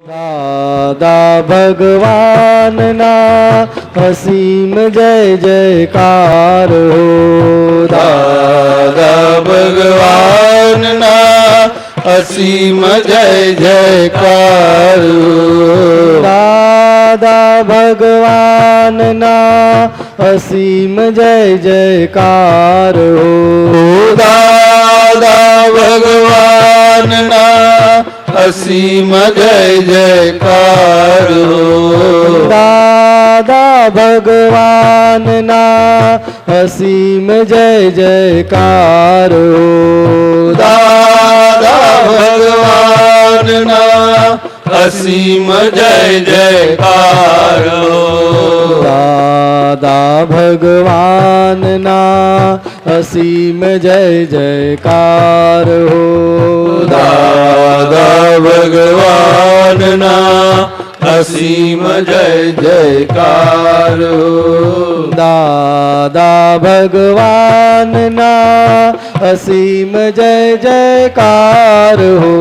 दादा भगवान ना असीम जय जयकार हो। दादा भगवान ना असीम जय जयकार हो। दादा भगवान ना असीम जय जयकार हो। दादा भगवान ना असीम जय जयकार हो। दादा भगवान ना असीम जय जयकार हो। दादा भगवान ना असीम जय जयकार हो। दादा भगवान ना असीम जय जयकार हो। दादा भगवान ना असीम जय जयकार हो। दादा भगवान ना असीम जय जयकार हो।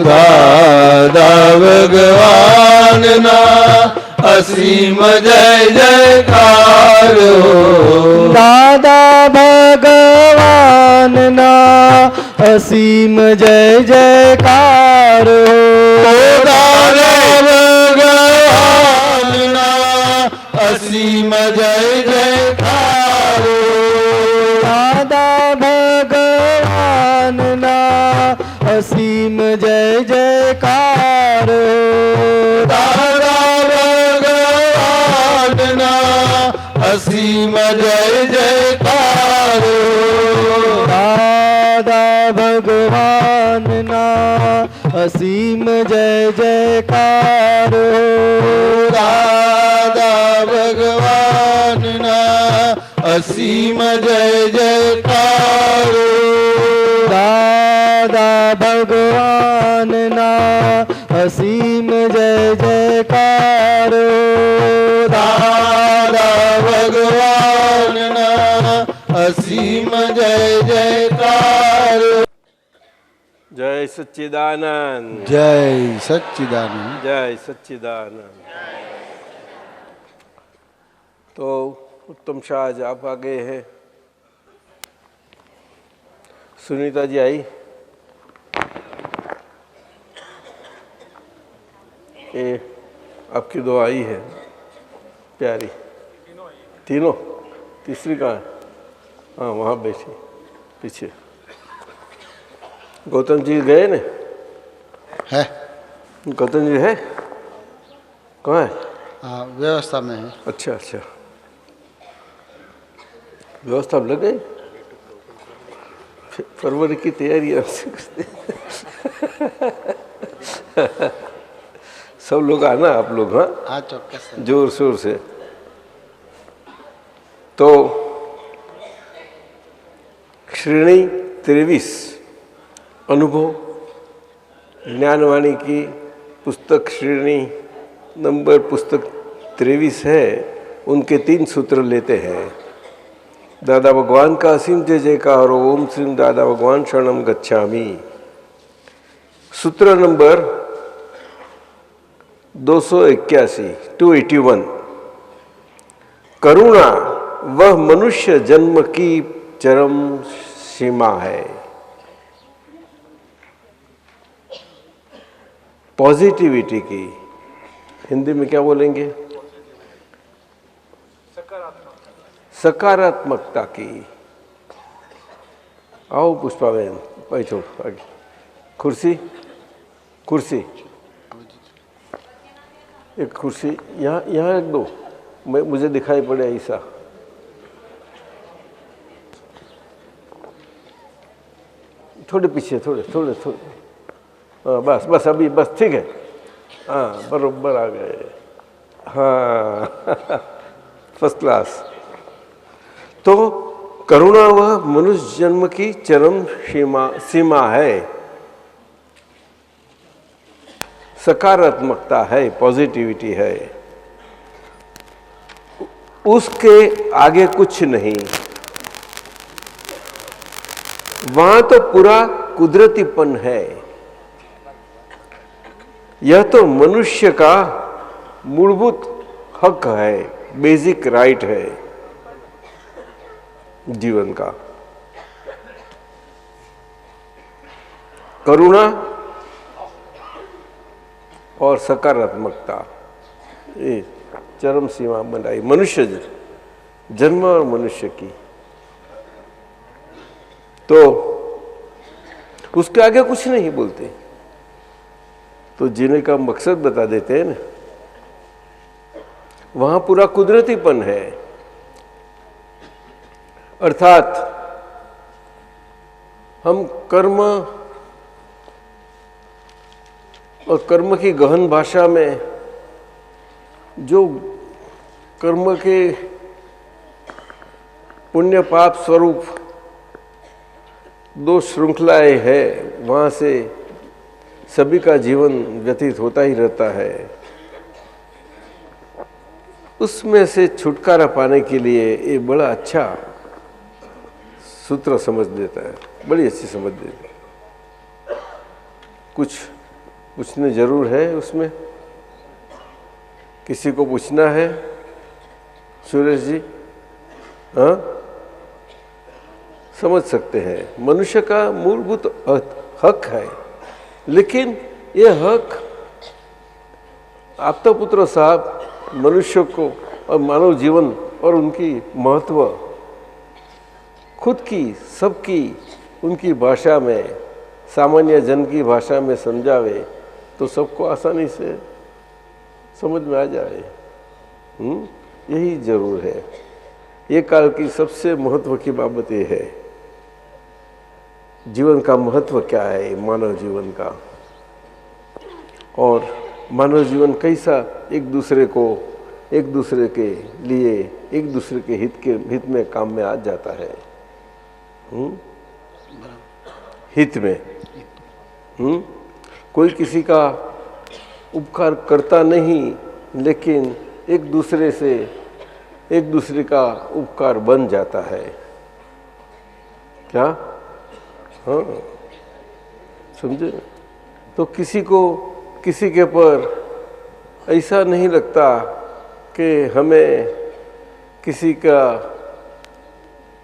दादा भगवान ना असीम जय जयकार हो। दादा भगवान ना असीम जय जयकार हो। दादा भगवान ना असीम जय जयकार हो। दादा भगवान ना असीम जय जयकार हो। दादा भगवान ना असीम जय जयकार हो। दादा भगवान ना असीम जय जयकार हो। दादा भगवान ना असीम जय जयकार हो। दादा भगवान ना असीम जय जयकार हो। दादा भगवान ना असीम जय जयकार हो। जय सच्चिदानंद, जय सच्चिदानंद। जय सच्चिदानंद। तो उत्तम शाह आज आप आ गए हैं। सुनीता जी आई। ये आपकी दो आई है प्यारी, तीनों। तीसरी कहाँ है? हाँ वहाँ बैठी पीछे। गौतम जी गए ने? है गौतम जी है कहाँ है? हाँ, व्यवस्था में है। अच्छा अच्छा, व्यवस्था लग गई। फरवरी की तैयारी सब लोग आना आप लोग। हाँ चौक्कस जोर शोर से। तो श्रेणी 23 अनुभव ज्ञानवाणी की पुस्तक श्रेणी नंबर पुस्तक 23 है। उनके 3 सूत्र लेते हैं। दादा भगवान का असीम जय जयकार। ओम श्री दादा भगवान शरणम गच्छामि। सूत्र नंबर 281 करुणा वह मनुष्य जन्म की चरम सीमा है। पॉजिटिविटी की हिंदी में क्या बोलेंगे? सकारात्मकता की। आओ पुष्पाबेन, बैठो आगे। कुर्सी कुर्सी एक कुर्सी यहाँ यहाँ एक दो, मुझे दिखाई पड़े ऐसा। थोड़े पीछे, थोड़े थोड़े थोड़े। हाँ बस बस, अभी बस ठीक है। हाँ बरोबर आ गए। हाँ फर्स्ट क्लास। तो करुणा वह मनुष्य जन्म की चरम सीमा है। सकारात्मकता है, पॉजिटिविटी है, उसके आगे कुछ नहीं। वहां तो पूरा कुदरतीपन है। यह तो मनुष्य का मूलभूत हक है, बेसिक राइट है जीवन का। करुणा और सकारात्मकता, ये चरम सीमा बनाई मनुष्य जन्म और मनुष्य की। तो उसके आगे कुछ नहीं बोलते, तो जीने का मकसद बता देते हैं ना। वहां पूरा कुदरतीपन है, अर्थात हम कर्म और कर्म की गहन भाषा में जो कर्म के पुण्य पाप स्वरूप दो श्रृंखलाएं हैं, वहाँ से सभी का जीवन व्यतीत होता ही रहता है। उसमें से छुटकारा पाने के लिए ये बड़ा अच्छा सूत्र समझ देता है, बड़ी अच्छी समझ देता है। कुछ पूछने जरूर है उसमें, किसी को पूछना है? सुरेश जी, हाँ, समझ सकते हैं। मनुष्य का मूलभूत हक है, लेकिन ये हक आपता पुत्र साहब मनुष्य को और मानव जीवन और उनकी महत्व खुद की, सबकी, उनकी भाषा में, सामान्य जन की भाषा में समझावे तो सबको आसानी से समझ में आ जाए। यही जरूर है। ये काल की सबसे महत्व की बात ये है, जीवन का महत्व क्या है, मानव जीवन का, और मानव जीवन कैसा एक दूसरे के लिए, एक दूसरे के हित में काम में आ जाता है। हित में कोई किसी का उपकार करता नहीं, लेकिन एक दूसरे का उपकार बन जाता है। क्या? हाँ, समझे? तो किसी के पर ऐसा नहीं लगता कि हमें किसी का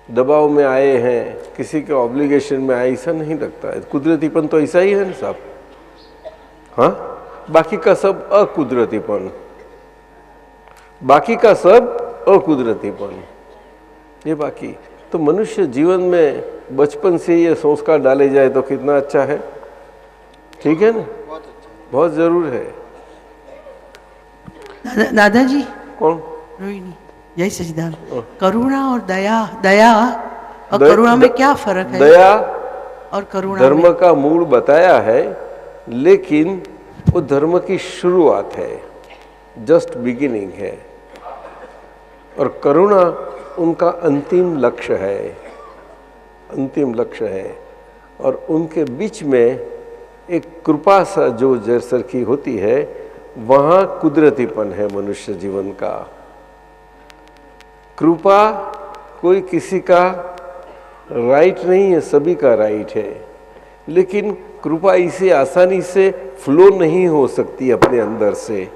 दबाव में आए हैं, किसी के ऑब्लिगेशन में आए, ऐसा नहीं लगता है। कुदरतीपन तो ऐसा ही है ना साहब। हाँ, बाकी का सब अकुदरतीपन, बाकी का सब अकुदरतीपन, ये बाकी। तो मनुष्य जीवन में बचपन से ये संस्कार डाले जाए तो कितना अच्छा है, ठीक है ना? बहुत जरूर है। दादाजी, कौन? रोहिणी, जय सचिदान। करुणा और दया और करुणा में क्या फर्क है? दया और करुणा धर्म का मूल बताया है, लेकिन वो धर्म की शुरुआत है, जस्ट बिगिनिंग है, और करुणा उनका अंतिम लक्ष्य है, अंतिम लक्ष्य है। और उनके बीच में एक कृपा सा जो जैसर की होती है, वहाँ कुदरतीपन है मनुष्य जीवन का। कृपा कोई किसी का राइट नहीं है, सभी का राइट है, लेकिन कृपा इसे आसानी से फ्लो नहीं हो सकती अपने अंदर से,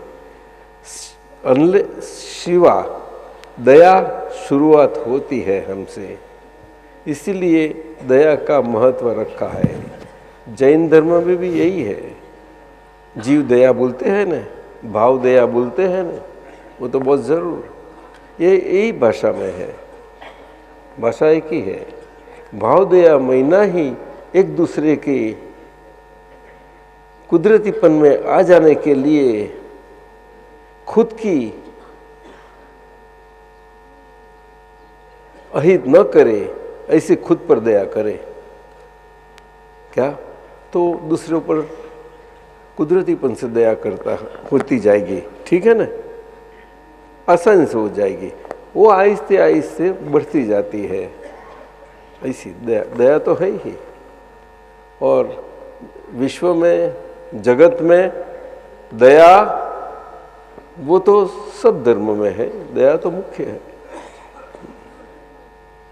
शिवा दया शुरुआत होती है हमसे। इसीलिए दया का महत्व रखा है। जैन धर्म में भी यही है। जीव दया बोलते हैं ना, भाव दया बोलते हैं ना, वो तो बहुत जरूर ये यही भाषा में है, भाषा एक ही है। भाव दया महीना ही एक दूसरे के कुदरतीपन में आ जाने के लिए खुद की अहित न करे, ऐसे खुद पर दया करे। क्या? तो दूसरों पर कुदरतीपन से दया करता होती जाएगी, ठीक है ना? आसानी से हो जाएगी, वो आहिस्ते आहिस्ते बढ़ती जाती है। ऐसी दया तो है ही। और विश्व में, जगत में दया वो तो सब धर्म में है, दया तो मुख्य है,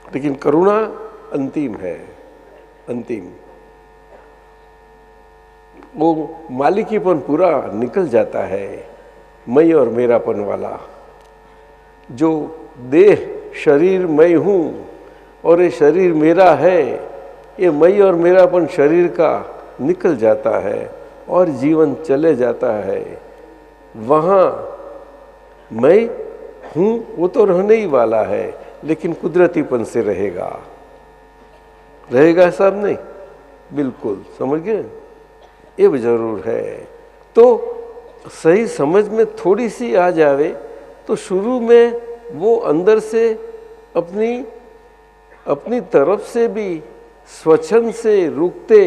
लेकिन करुणा अंतिम है, अंतिम। वो मालिकीपन पूरा निकल जाता है, मैं और मेरापन वाला। जो देह शरीर मैं हूँ और ये शरीर मेरा है, ये मैं और मेरापन शरीर का निकल जाता है और जीवन चले जाता है। वहाँ मैं हूँ वो तो रहने ही वाला है, लेकिन कुदरतीपन से रहेगा। रहेगा साहब? नहीं, बिल्कुल, समझ गए? ये भी जरूर है। तो सही समझ में थोड़ी सी आ जावे तो शुरू में वो अंदर से अपनी तरफ से भी स्वच्छंद से रुकते,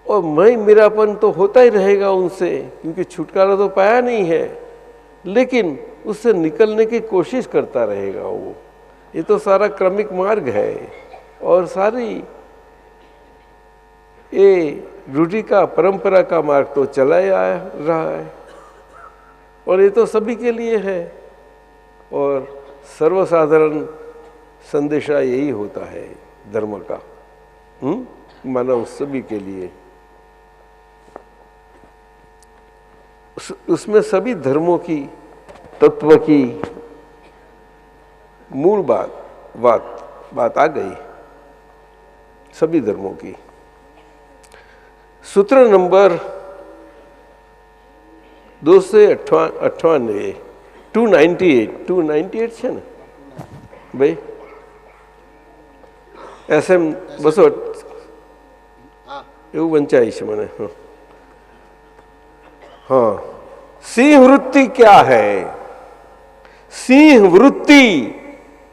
और मैं मेरापन तो होता ही रहेगा उनसे, क्योंकि छुटकारा तो पाया नहीं है, लेकिन उससे निकलने की कोशिश करता रहेगा वो। ये तो सारा क्रमिक मार्ग है और सारी ये रूढ़ी का, परंपरा का मार्ग तो चला ही आ रहा है, और ये तो सभी के लिए है। और सर्वसाधारण संदेशा यही होता है धर्म का, मानव सभी के लिए। उसमें सभी धर्मों की, तत्व की मूल बात आ गई, सभी धर्मों की। सूत्र नंबर 298 298 છે ને ભાઈ? SM 200 એવું વંચાય છે મને। हाँ, सिंह वृत्ति क्या है? सिंह वृत्ति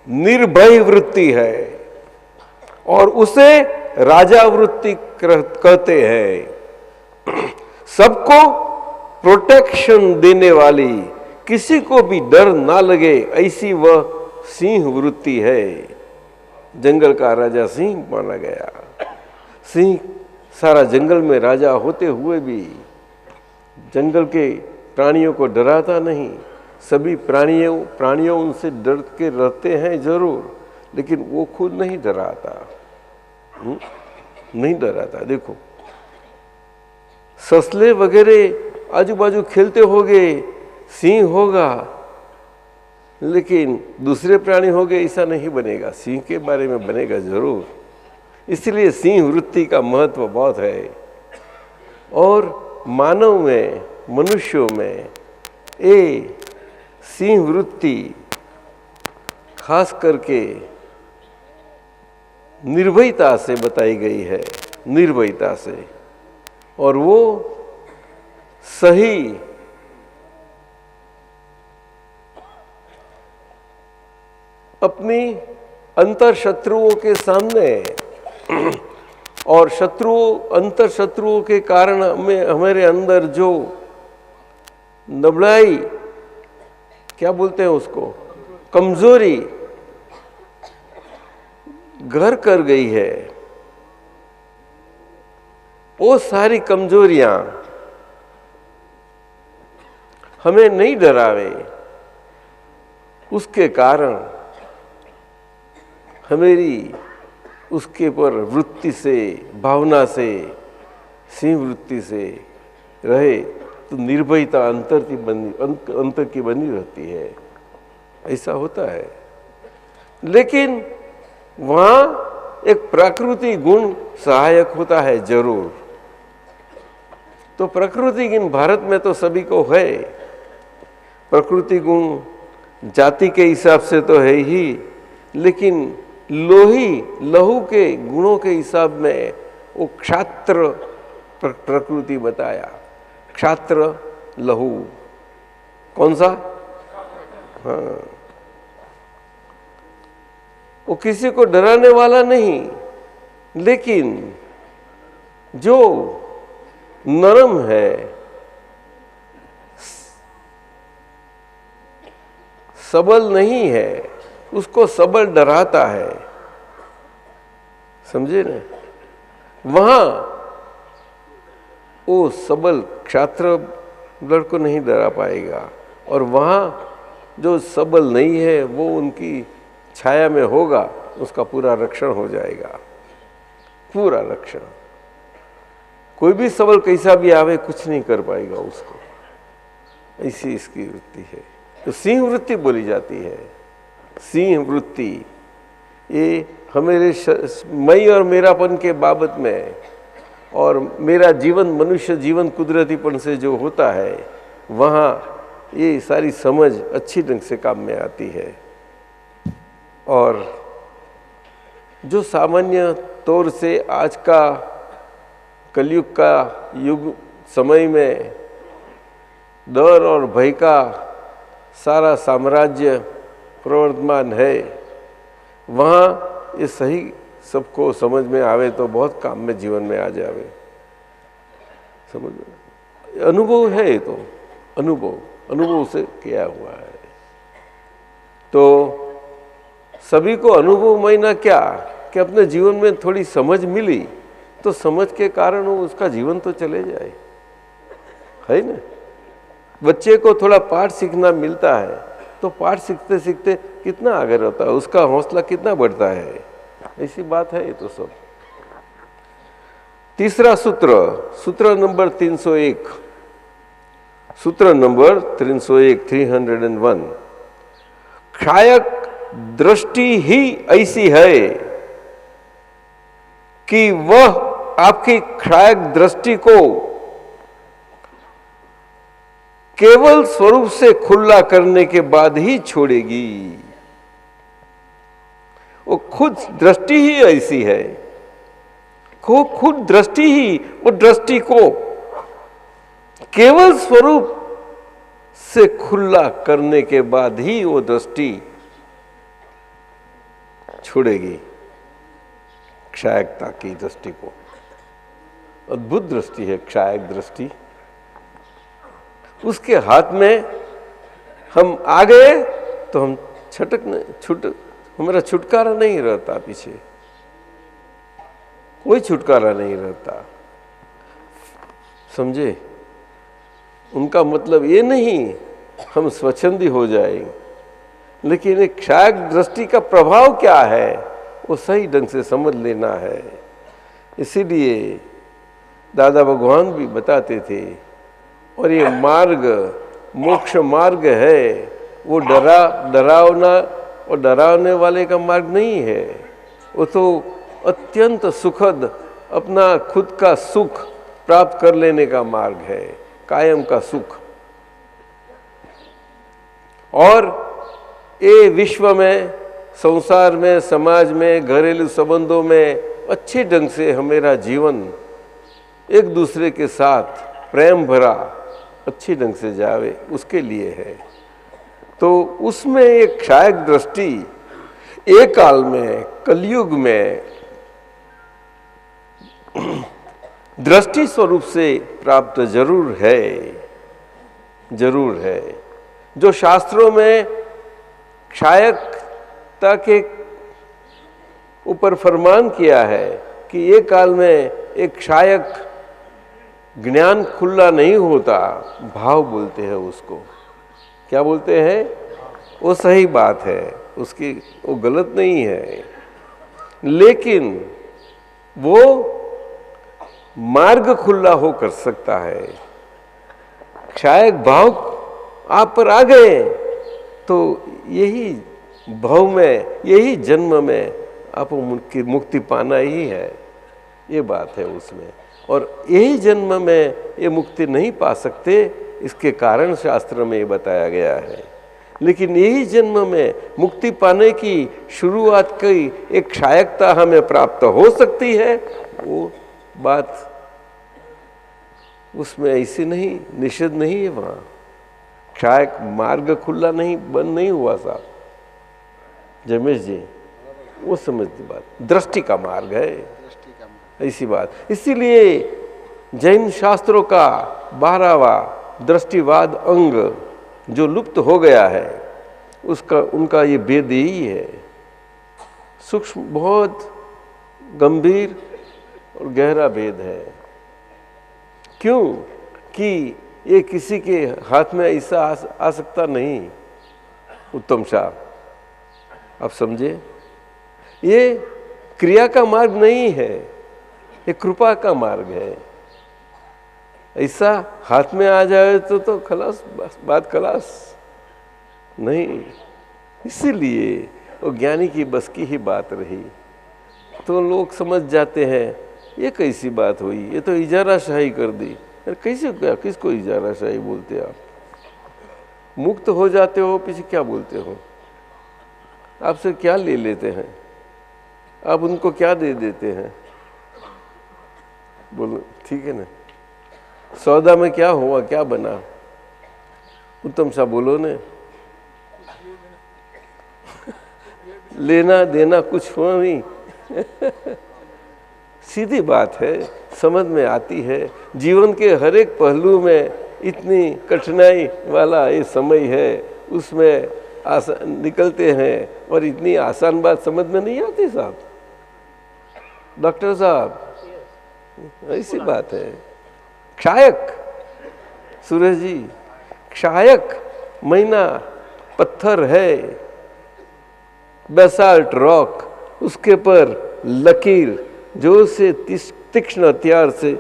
निर्भय वृत्ति है और उसे राजा वृत्ति कहते हैं। सबको प्रोटेक्शन देने वाली, किसी को भी डर ना लगे ऐसी वह सिंह वृत्ति है। जंगल का राजा सिंह माना गया। सिंह सारा जंगल में राजा होते हुए भी जंगल के प्राणियों को डराता नहीं। सभी प्राणियों उनसे डर के रहते हैं जरूर, लेकिन वो खुद नहीं डराता, नहीं डराता। देखो, ससले वगैरह आजू बाजू खेलते होंगे, सिंह होगा, लेकिन दूसरे प्राणी होंगे ऐसा नहीं बनेगा। सिंह के बारे में बनेगा जरूर। इसलिए सिंह वृत्ति का महत्व बहुत है। और मानव में, मनुष्यों में ये सिंह वृत्ति खास करके निर्भयता से बताई गई है, निर्भयता से। और वो सही अपनी अंतर शत्रुओं के सामने और अंतर शत्रुओं के कारण हमारे अंदर जो नबड़ाई, क्या बोलते हैं उसको, कमजोरी घर कर गई है, वो सारी कमजोरियां हमें नहीं डरावे। उसके कारण हमारी उसके पर वृत्ति से, भावना से, सिंह वृत्ति से रहे तो निर्भयता अंतर की बनी रहती है। ऐसा होता है। लेकिन वहाँ एक प्रकृति गुण सहायक होता है जरूर। तो प्रकृति गुण भारत में तो सभी को है। प्रकृति गुण जाति के हिसाब से तो है ही, लेकिन लहू के गुणों के हिसाब में वो क्षात्र प्रकृति बताया। क्षात्र लहू कौन सा? हाँ, वो किसी को डराने वाला नहीं, लेकिन जो नरम है, सबल नहीं है, उसको सबल डराता है। समझे ना? वहां वो सबल क्षात्र को नहीं डरा पाएगा, और वहां जो सबल नहीं है वो उनकी छाया में होगा, उसका पूरा रक्षण हो जाएगा, पूरा रक्षण। कोई भी सवाल कैसा भी आवे कुछ नहीं कर पाएगा उसको, ऐसी इसकी वृत्ति है। तो सिंह वृत्ति बोली जाती है। सिंह वृत्ति ये हमारे मैं और मेरापन के बाबत में, और मेरा जीवन मनुष्य जीवन कुदरतीपन से जो होता है वहाँ ये सारी समझ अच्छी ढंग से काम में आती है। और जो सामान्य तौर से आज का कलयुग का युग समय में डर और भय का सारा साम्राज्य प्रवर्तमान है, वहाँ ये सही सबको समझ में आवे तो बहुत काम में जीवन में आ जावे। समझ में अनुभव है, ये तो अनुभव से किया हुआ है। तो सभी को अनुभव ना क्या कि अपने जीवन में थोड़ी समझ मिली तो समझ के कारण वो उसका जीवन तो चले जाए, है ना। बच्चे को थोड़ा पाठ सीखना मिलता है तो पाठ सीखते सीखते कितना आगे रहता है, उसका हौसला कितना बढ़ता है, ऐसी बात है ये तो सब। तीसरा सूत्र नंबर 301, सूत्र नंबर 301 क्षायक दृष्टि ही ऐसी है कि वह आपकी क्षायक दृष्टि को केवल स्वरूप से खुला करने के बाद ही छोड़ेगी। वो खुद दृष्टि ही ऐसी है, खुद दृष्टि ही वो दृष्टि को केवल स्वरूप से खुला करने के बाद ही वो दृष्टि छोड़ेगी। क्षायकता की दृष्टि को, अद्भुत दृष्टि है क्षायक दृष्टि। उसके हाथ में हम आ गए तो हम हमारा छुटकारा नहीं रहता, पीछे कोई छुटकारा नहीं रहता। समझे? उनका मतलब ये नहीं हम स्वच्छंदी हो जाएंगे, लेकिन एक क्षायक दृष्टि का प्रभाव क्या है वो सही ढंग से समझ लेना है। इसीलिए दादा भगवान भी बताते थे, और ये मार्ग मोक्ष मार्ग है, वो डरावना और डरावने वाले का मार्ग नहीं है, वो तो अत्यंत सुखद अपना खुद का सुख प्राप्त कर लेने का मार्ग है, कायम का सुख। और ये विश्व में, संसार में, समाज में, घरेलू संबंधों में अच्छे ढंग से हमारा जीवन एक दूसरे के साथ प्रेम भरा अच्छी ढंग से जावे, उसके लिए है। तो उसमें एक क्षायक दृष्टि एक काल में, कलयुग में दृष्टि स्वरूप से प्राप्त जरूर है। जो शास्त्रों में क्षायकता के ऊपर फरमान किया है कि ये काल में एक क्षायक ज्ञान खुला नहीं होता, भाव बोलते हैं उसको। क्या बोलते हैं? वो सही बात है, उसकी वो गलत नहीं है, लेकिन वो मार्ग खुला हो कर सकता है। क्षायक भाव आप पर आ गए तो यही भाव में, यही जन्म में आपको मुक्ति पाना ही है, ये बात है उसमें। और यही जन्म में ये मुक्ति नहीं पा सकते, इसके कारण शास्त्र में ये बताया गया है। लेकिन यही जन्म में मुक्ति पाने की शुरुआत की एक क्षायकता हमें प्राप्त हो सकती है, वो बात उसमें ऐसी नहीं, निषेध नहीं है। वहाँ क्षायक मार्ग खुला नहीं, बंद नहीं हुआ साहब जमेश जी, वो समझती बात, दृष्टि का मार्ग है, ऐसी बात। इसीलिए जैन शास्त्रों का 12वां दृष्टिवाद अंग जो लुप्त हो गया है, उसका उनका ये भेद यही है। सूक्ष्म, बहुत गंभीर और गहरा भेद है। क्यों? कि ये किसी के हाथ में ऐसा आ सकता नहीं। उत्तम साहब, आप समझे? ये क्रिया का मार्ग नहीं है, ये कृपा का मार्ग है। ऐसा हाथ में आ जाए तो खलास, बात खलास नहीं। इसीलिए वो ज्ञानी की बस की ही बात रही। तो लोग समझ जाते हैं ये कैसी बात हुई, ये तो इजाराशाही कर दी। अरे कैसे, क्या किसको इजाराशाही बोलते आप? मुक्त हो जाते हो, पीछे क्या बोलते हो? आपसे क्या ले लेते हैं? आप उनको क्या दे देते हैं? बोलो, ठीक है ना? सौदा में क्या हुआ, क्या बना? उत्तम सा बोलो ने। लेना देना कुछ हुआ नहीं। सीधी बात है, समझ में आती है। जीवन के हर एक पहलू में इतनी कठिनाई वाला ये समय है, उसमें निकलते हैं और इतनी आसान बात समझ में नहीं आती साहब। डॉक्टर साहब, ऐसी बात है। क्षायक, सूरज जी, क्षायक महीना पत्थर है, बेसाल्ट रॉक, उसके पर लकीर जोर से तीक्ष्ण हथियार से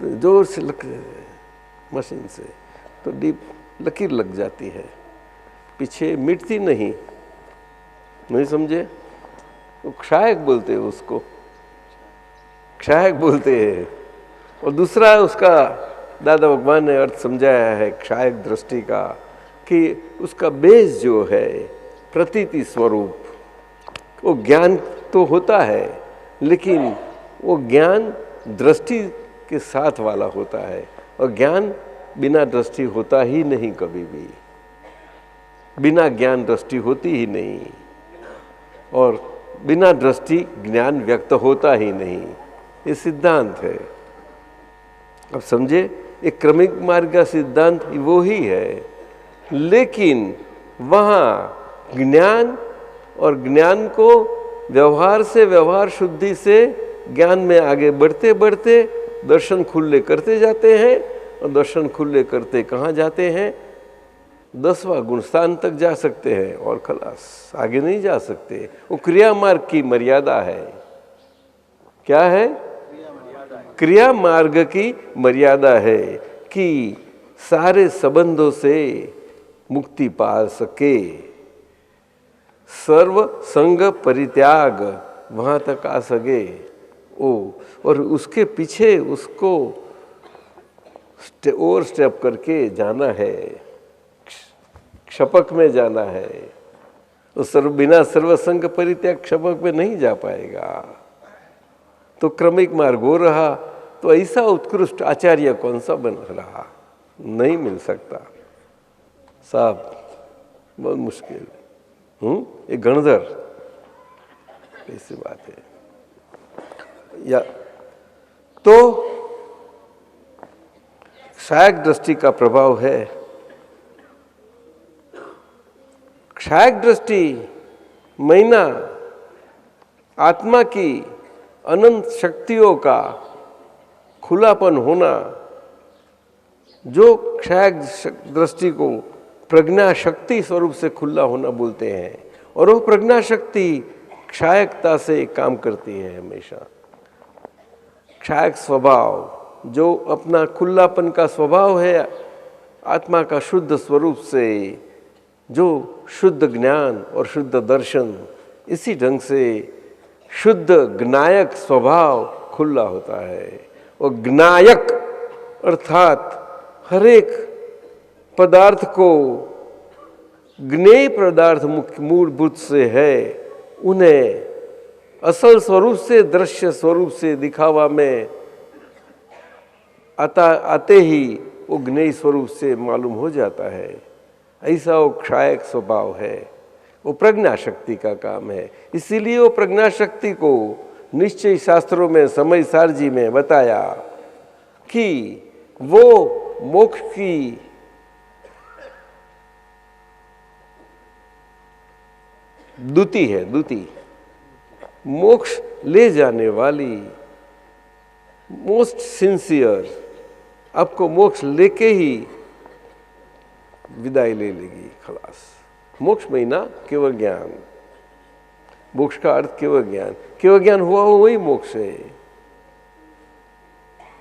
जोर से मशीन से तो डीप लकीर लग जाती है, पीछे मिटती नहीं। नहीं समझे? वो क्षायक बोलते हैं उसको, क्षायक बोलते हैं। और दूसरा उसका दादा भगवान ने अर्थ समझाया है क्षायक दृष्टि का, कि उसका बेस जो है प्रतीति स्वरूप, वो ज्ञान तो होता है, लेकिन वो ज्ञान दृष्टि के साथ वाला होता है। और ज्ञान बिना दृष्टि होता ही नहीं, कभी भी बिना ज्ञान दृष्टि होती ही नहीं, और बिना दृष्टि ज्ञान व्यक्त होता ही नहीं। ये सिद्धांत है। अब समझे, एक क्रमिक मार्ग का सिद्धांत वो ही है, लेकिन वहाँ ज्ञान और ज्ञान को व्यवहार से, व्यवहार शुद्धि से ज्ञान में आगे बढ़ते बढ़ते दर्शन खुले करते जाते हैं। और दर्शन खुले करते कहाँ जाते हैं? 10वां गुण स्थान तक जा सकते हैं और खलास, आगे नहीं जा सकते। वो क्रिया मार्ग की मर्यादा है। क्या है? क्रिया मार्ग की मर्यादा है कि सारे संबंधों से मुक्ति पा सके, सर्व संग परित्याग वहाँ तक आ सके। और उसके पीछे उसको ओवर स्टेप करके जाना है, क्षपक में जाना है। तो बिना सर्वसंग परित्याग क्षपक में नहीं जा पाएगा। तो क्रमिक मार्ग हो रहा, तो ऐसा उत्कृष्ट आचार्य कौन सा बन रहा? नहीं मिल सकता साहब, बहुत मुश्किल। एक गणधर ऐसी बात है। या तो क्षायक दृष्टि का प्रभाव है। क्षायक दृष्टि महीना आत्मा की अनंत शक्तियों का खुलापन होना, जो क्षायक दृष्टि को प्रज्ञा शक्ति स्वरूप से खुला होना बोलते हैं। और वो प्रज्ञा शक्ति क्षायकता से काम करती है हमेशा। क्षायक स्वभाव, जो अपना खुलापन का स्वभाव है आत्मा का शुद्ध स्वरूप से, जो शुद्ध ज्ञान और शुद्ध दर्शन, इसी ढंग से शुद्ध ज्ञायक स्वभाव खुला होता है। और ज्ञायक अर्थात हर एक पदार्थ को ज्ञेय पदार्थ मूलभूत से है, उन्हें असल स्वरूप से, दृश्य स्वरूप से दिखावा में आते ही वो ज्ञेय स्वरूप से मालूम हो जाता है। ऐसा वो क्षायक स्वभाव है। वो प्रज्ञा शक्ति का काम है। इसीलिए वो प्रज्ञा शक्ति को निश्चय शास्त्रों में, समय सारजी में बताया कि वो मोक्ष की दूती है। दूती मोक्ष ले जाने वाली, मोस्ट सिंसियर, आपको मोक्ष लेके ही विदाई ले लेगी, खलास। मोक्ष महीना केवल ज्ञान, मोक्ष का अर्थ केवल ज्ञान, केवल ज्ञान हुआ हो वही मोक्ष है।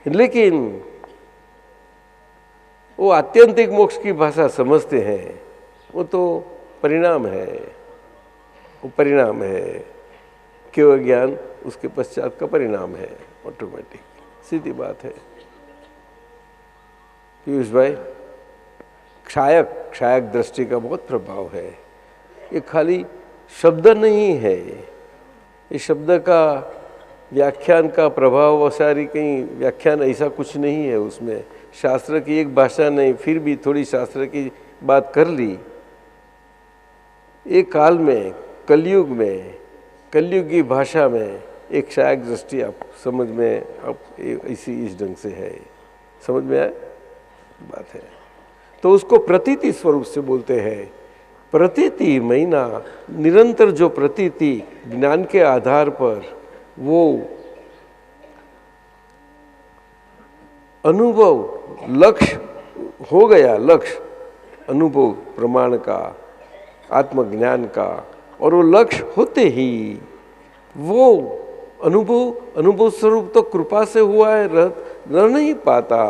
लेकिन वो आत्यंतिक मोक्ष की भाषा समझते हैं, वो तो परिणाम है, वो परिणाम है। केवल ज्ञान उसके पश्चात का परिणाम है, ऑटोमेटिक, सीधी बात है। पीयूष भाई, क्षायक दृष्टि का बहुत प्रभाव है। ये खाली शब्द नहीं है, ये शब्द का व्याख्यान का प्रभाव और सारी कहीं व्याख्यान ऐसा कुछ नहीं है उसमें। शास्त्र की एक भाषा नहीं, फिर भी थोड़ी शास्त्र की बात कर ली। एक काल में, कलयुग में, कलयुग की भाषा में एक क्षायक दृष्टि आप समझ में, आप इसी इस ढंग से है, समझ में आए बात है। तो उसको प्रतीति स्वरूप से बोलते हैं। प्रतीति महीना, निरंतर जो प्रतीति ज्ञान के आधार पर वो अनुभव लक्ष्य हो गया, लक्ष्य अनुभव प्रमाण का, आत्मज्ञान का, और वो लक्ष्य होते ही वो अनुभव स्वरूप तो कृपा से हुआ है, रह नहीं पाता,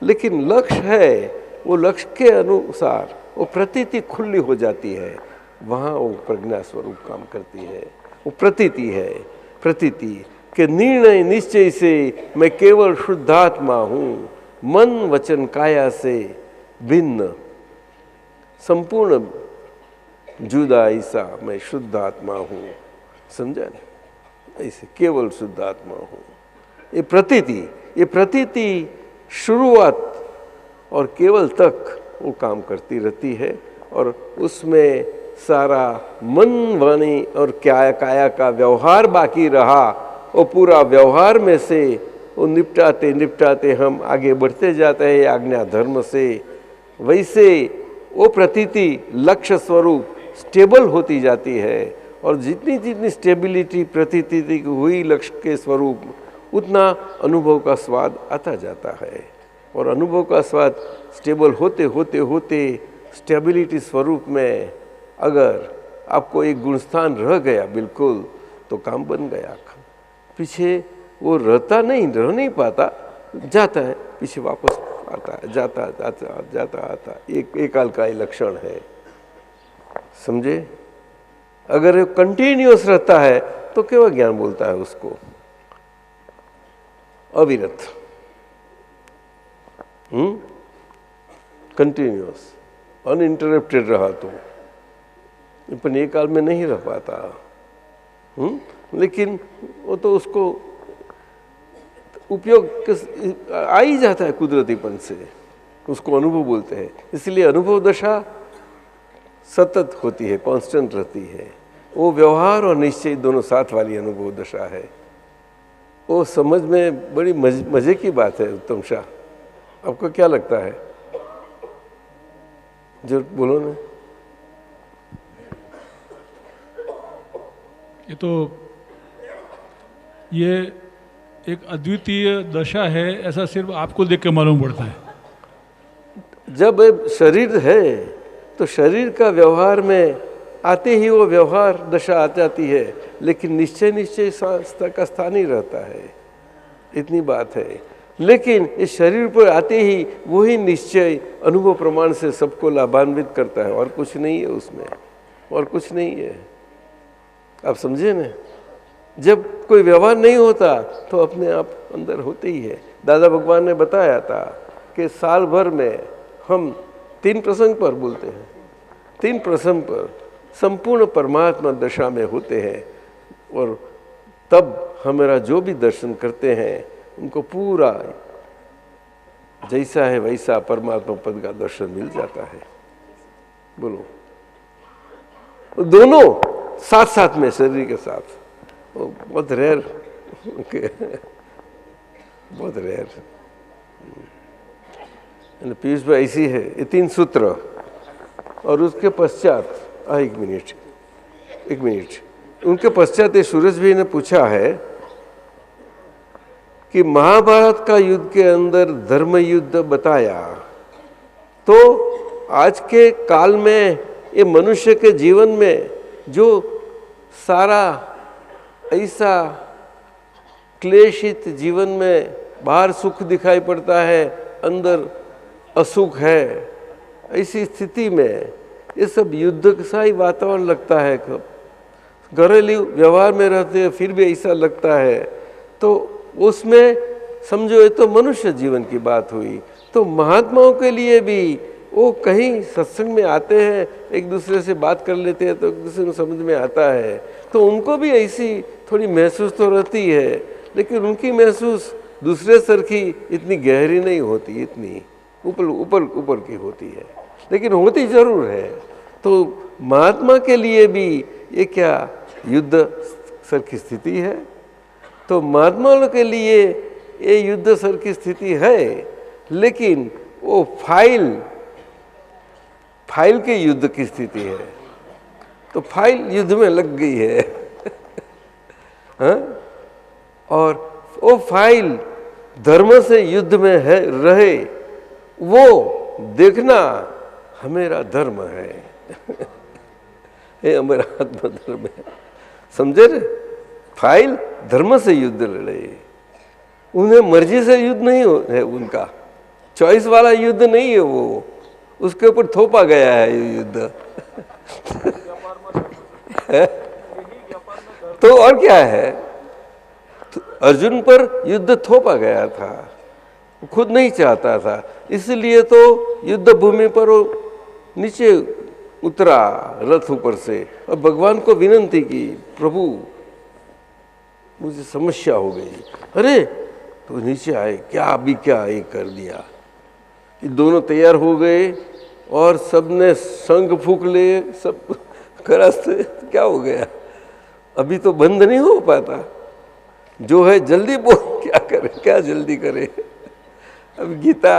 लेकिन लक्ष्य है, वो लक्ष्य के अनुसार वो प्रतीति खुली हो जाती है, वहाँ वो प्रज्ञा स्वरूप काम करती है। वो प्रतीति है, प्रतीति के निर्णय निश्चय से मैं केवल शुद्धात्मा हूँ, मन वचन काया से भिन्न, संपूर्ण जुदा ऐसा मैं शुद्ध आत्मा हूँ, समझा नहीं, ऐसे केवल शुद्ध आत्मा हूँ। ये प्रतीति शुरुआत और केवल तक वो काम करती रहती है, और उसमें सारा मन वाणी और काया का व्यवहार बाकी रहा। वो पूरा व्यवहार में से वो निपटाते निपटाते हम आगे बढ़ते जाते हैं आज्ञा धर्म से। वैसे वो प्रतीति लक्ष्य स्वरूप स्टेबल होती जाती है, और जितनी जितनी स्टेबिलिटी प्रतीति की हुई लक्ष्य के स्वरूप, उतना अनुभव का स्वाद आता जाता है। और अनुभव का स्वाद स्टेबल होते होते होते स्टेबिलिटी स्वरूप में अगर आपको एक गुणस्थान रह गया बिल्कुल, तो काम बन गया। पीछे वो रह नहीं पाता, जाता है, पीछे वापस आता है, जाता आता, एक काल का लक्षण है, समझे। अगर ये कंटिन्यूअस रहता है तो केवल ज्ञान बोलता है उसको, अविरत, कंटिन्यूअस, अनइंटरप्टेड रहा तो, पर एक काल में नहीं रह पाता। लेकिन वो तो उसको उपयोग आ ही जाता है कुदरतीपन से, उसको अनुभव बोलते हैं। इसलिए अनुभव दशा सतत होती है, कांस्टेंट रहती है। वो व्यवहार और निश्चय दोनों साथ वाली अनुभव दशा है। वो समझ में बड़ी मजे की बात है। उत्तम शाह, आपको क्या लगता है? जो बोलो ना। ये एक अद्वितीय दशा है, ऐसा सिर्फ आपको देख के मालूम पड़ता है। जब शरीर है तो शरीर का व्यवहार में आते ही वो व्यवहार दशा आ जाती है, लेकिन निश्चय का स्थान ही रहता है, इतनी बात है। लेकिन इस शरीर पर आते ही वही निश्चय अनुभव प्रमाण से सबको लाभान्वित करता है, और कुछ नहीं है उसमें, और कुछ नहीं है। आप समझे ना? जब कोई व्यवहार नहीं होता तो अपने आप अंदर होते ही है। दादा भगवान ने बताया था कि साल भर में हम 3 प्रसंग पर बोलते हैं, 3 प्रसंग पर संपूर्ण परमात्मा दशा में होते हैं, और तब हमारा जो भी दर्शन करते हैं उनको पूरा जैसा है वैसा परमात्मा पद का दर्शन मिल जाता है। बोलो, दोनों साथ साथ में, शरीर के साथ, बहुत रेयर, बहुत रेयर। पीयूष भाई ऐसी है, ये 3 सूत्र, और उसके पश्चात एक मिनट, उनके पश्चात ये सूरज भाई ने पूछा है कि महाभारत का युद्ध के अंदर धर्म युद्ध बताया, तो आज के काल में ये मनुष्य के जीवन में जो सारा ऐसा क्लेशित जीवन में बाहर सुख दिखाई पड़ता है, अंदर असुख है, ऐसी स्थिति में ये सब युद्ध सा ही वातावरण लगता है। घरेलू व्यवहार में रहते हैं फिर भी ऐसा लगता है, तो उसमें समझो ये तो मनुष्य जीवन की बात हुई। तो महात्माओं के लिए भी वो कहीं सत्संग में आते हैं, एक दूसरे से बात कर लेते हैं तो एक दूसरे को समझ में आता है, तो उनको भी ऐसी थोड़ी महसूस तो रहती है, लेकिन उनकी महसूस दूसरे स्तर की इतनी गहरी नहीं होती, इतनी ऊपर ऊपर ऊपर की होती है, लेकिन होती जरूर है। तो महात्मा के लिए भी ये क्या युद्ध स्तर की स्थिति है? तो महात्माओं के लिए ये युद्ध स्तर की स्थिति है, लेकिन वो फाइल के युद्ध की स्थिति है। तो फाइल युद्ध में लग गई है हाँ? और वो फाइल धर्म से युद्ध में है रहे, वो देखना हमारा धर्म है ये हमारा आत्मधर्म है, समझे न? फाइल धर्म से युद्ध लड़े, उन्हें मर्जी से युद्ध नहीं है, उनका चॉइस वाला युद्ध नहीं है, वो उसके ऊपर थोपा गया है ये युद्ध तो और क्या है? तो अर्जुन पर युद्ध थोपा गया था, खुद नहीं चाहता था, इसलिए तो युद्ध भूमि पर वो नीचे उतरा रथ ऊपर से और भगवान को विनती की, प्रभु मुझे समस्या हो गई। अरे तो नीचे आए, क्या अभी क्या ये कर दिया। ये दोनों तैयार हो गए और सबने शंख फूंक लिए, सब करा से क्या हो गया, अभी तो बंद नहीं हो पाता, जो है जल्दी बोल, क्या करे, क्या जल्दी करे। अब गीता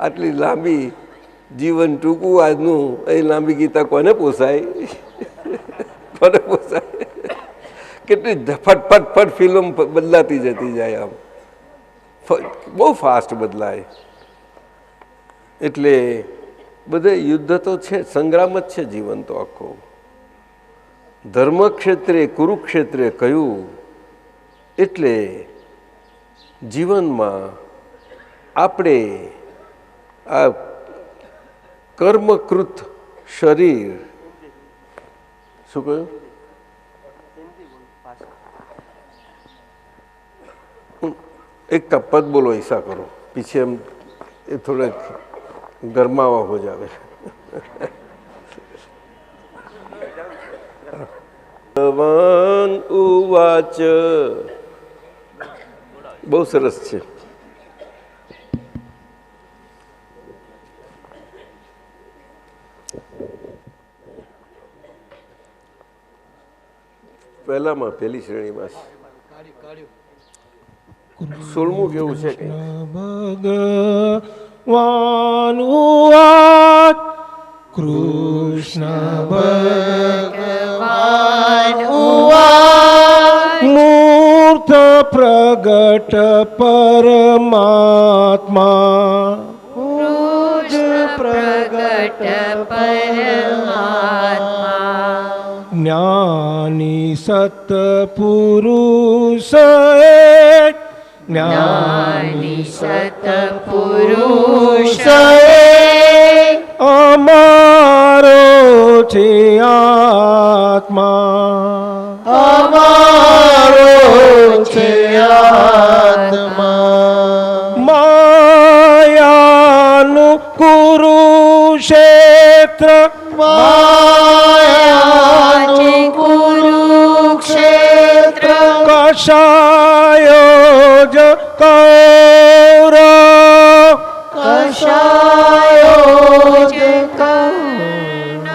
आटली लांबी जीवन टूकू આજનું એ લાંબી ગીતા કોને પોસાય કોને પોસાય? કેટલી ફટ ફટ ફટ ફિલ્મ બદલાતી જતી જાય, આમ બહુ ફાસ્ટ બદલાય। એટલે બધે યુદ્ધ તો છે, સંગ્રામ જ છે જીવન તો આખો। ધર્મક્ષેત્રે કુરુક્ષેત્રે કહ્યું એટલે જીવનમાં આપણે આ કર્મકૃત શરીર, શું કહ્યું? एक का पद बोलो, ऐसा करो, पीछे हम थोड़े गरमावा हो जावे। भगवान उवाच, बहुत सरस છે। પહેલામાં પહેલી શ્રેણીમાં 16મું કેવું છે કે ભગવાન ઉવાચ, કૃષ્ણ ભગવાન ઉવાચ, મૂર્ત પ્રગટ પરમાત્મા, પ્રગટ પરમાત્મા, જ્ઞાની સત્પુરુષ, જ્ઞાની સત્પુરુષ અમારો છે આત્મા, અમારો છે આત્મા, માયાનું કુરુક્ષેત્ર, માયાનું કુરુક્ષેત્ર, કષાયો જ કૌરવ, કષાયો જ કૌરવ,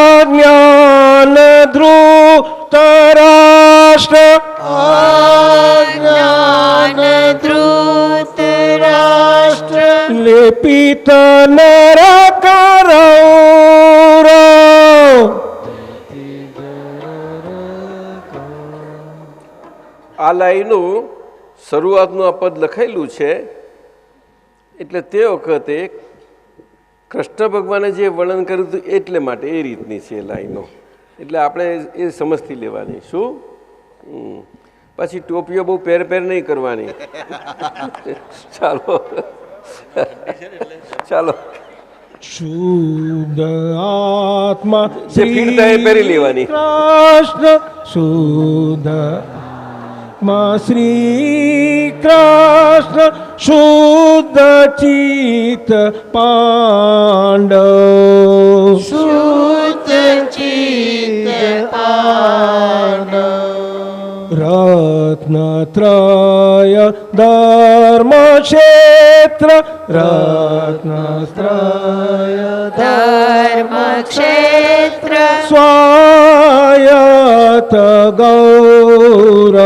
અજ્ઞાન ધૃતરાષ્ટ્ર, અજ્ઞાન ધૃતરાષ્ટ્ર, લેપિત નરકરૌરવ। આ લાઈનું શરૂઆતનું આ પદ લખાયેલું છે, એટલે તે વખતે કૃષ્ણ ભગવાને જે વર્ણન કર્યું હતું એટલે માટે એ રીતની છે લાઈનો, એટલે આપણે એ સમજથી લેવાની। શું પછી ટોપીઓ બહુ પહેર નહીં કરવાની ચાલો ચાલો શુદ્ધ આત્મા જે ફીરતા એ પહેરી લેવાની. કૃષ્ણ શુદ્ધ આત્મા શ્રી કૃષ્ણ શુદ્ધ ચિત્ત પાંડવ શુદ્ધ ચિત્ત પાંડવ રત્નત્રય ધર્મ ક્ષેત્ર રત્નત્રય ધર્મક્ષેત્ર સ્વાયત ગૌરવ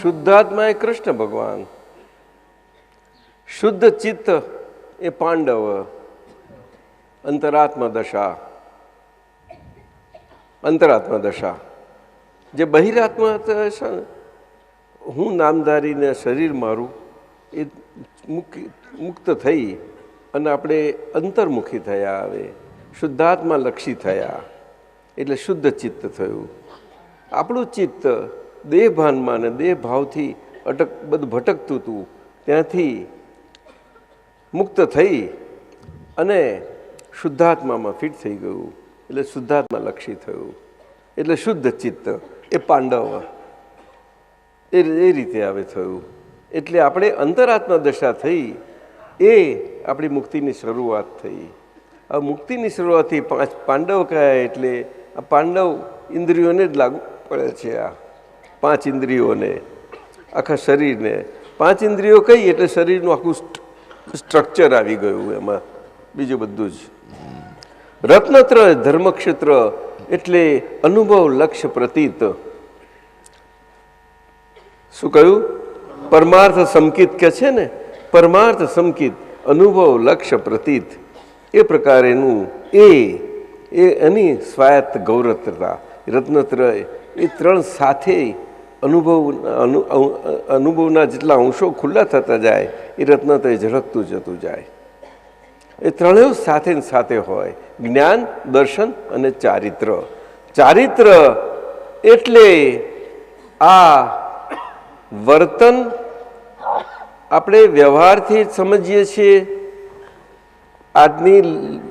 શુદ્ધાત્મા એ કૃષ્ણ ભગવાન, શુદ્ધ ચિત્ત એ પાંડવ, અંતરાત્મા દશા. અંતરાત્મા દશા જે બહિરાત્મા દશા, હું નામધારીને શરીર મારું એ મુક્ત થઈ અને આપણે અંતર્મુખી થયા. આવે શુદ્ધાત્મા લક્ષી થયા એટલે શુદ્ધ ચિત્ત થયું. આપણું ચિત્ત દેહભાનમાં ને દેહ ભાવથી બધું ભટકતું હતું, ત્યાંથી મુક્ત થઈ અને શુદ્ધાત્મામાં ફિટ થઈ ગયું એટલે શુદ્ધાત્મા લક્ષી થયું. એટલે શુદ્ધ ચિત્ત એ પાંડવ એ રીતે આવે થયું. એટલે આપણે અંતરાત્મા દશા થઈ એ આપણી મુક્તિની શરૂઆત થઈ. આ મુક્તિની શરૂઆતથી 5 પાંડવ કયા એટલે આ પાંડવ ઇન્દ્રિયોને જ લાગુ પડે છે. આ 5 ઇન્દ્રિયોને, આખા શરીરને 5 ઇન્દ્રિયો કઈ એટલે શરીરનું આખું સ્ટ્રક્ચર આવી ગયું એમાં, બીજું બધું જ. રત્નત્રય ધર્મક્ષેત્ર એટલે અનુભવ લક્ષ્ય પ્રતીત. શું કહ્યું? પરમાર્થ સમકિત કે છે ને, પરમાર્થ સમકિત અનુભવ લક્ષ્ય પ્રતીત એ પ્રકારેનું એની સ્વાયત્ત ગૌરવતા. રત્નત્રય એ 3 સાથે અનુભવના જેટલા અંશો ખુલ્લા થતા જાય એ રત્નત્રય ઝળકતું જતું જાય. એ ત્રણેય સાથે ને સાથે હોય. જ્ઞાન, દર્શન અને ચારિત્ર. ચારિત્ર એટલે આ વર્તન આપણે વ્યવહારથી સમજીએ છીએ. આજની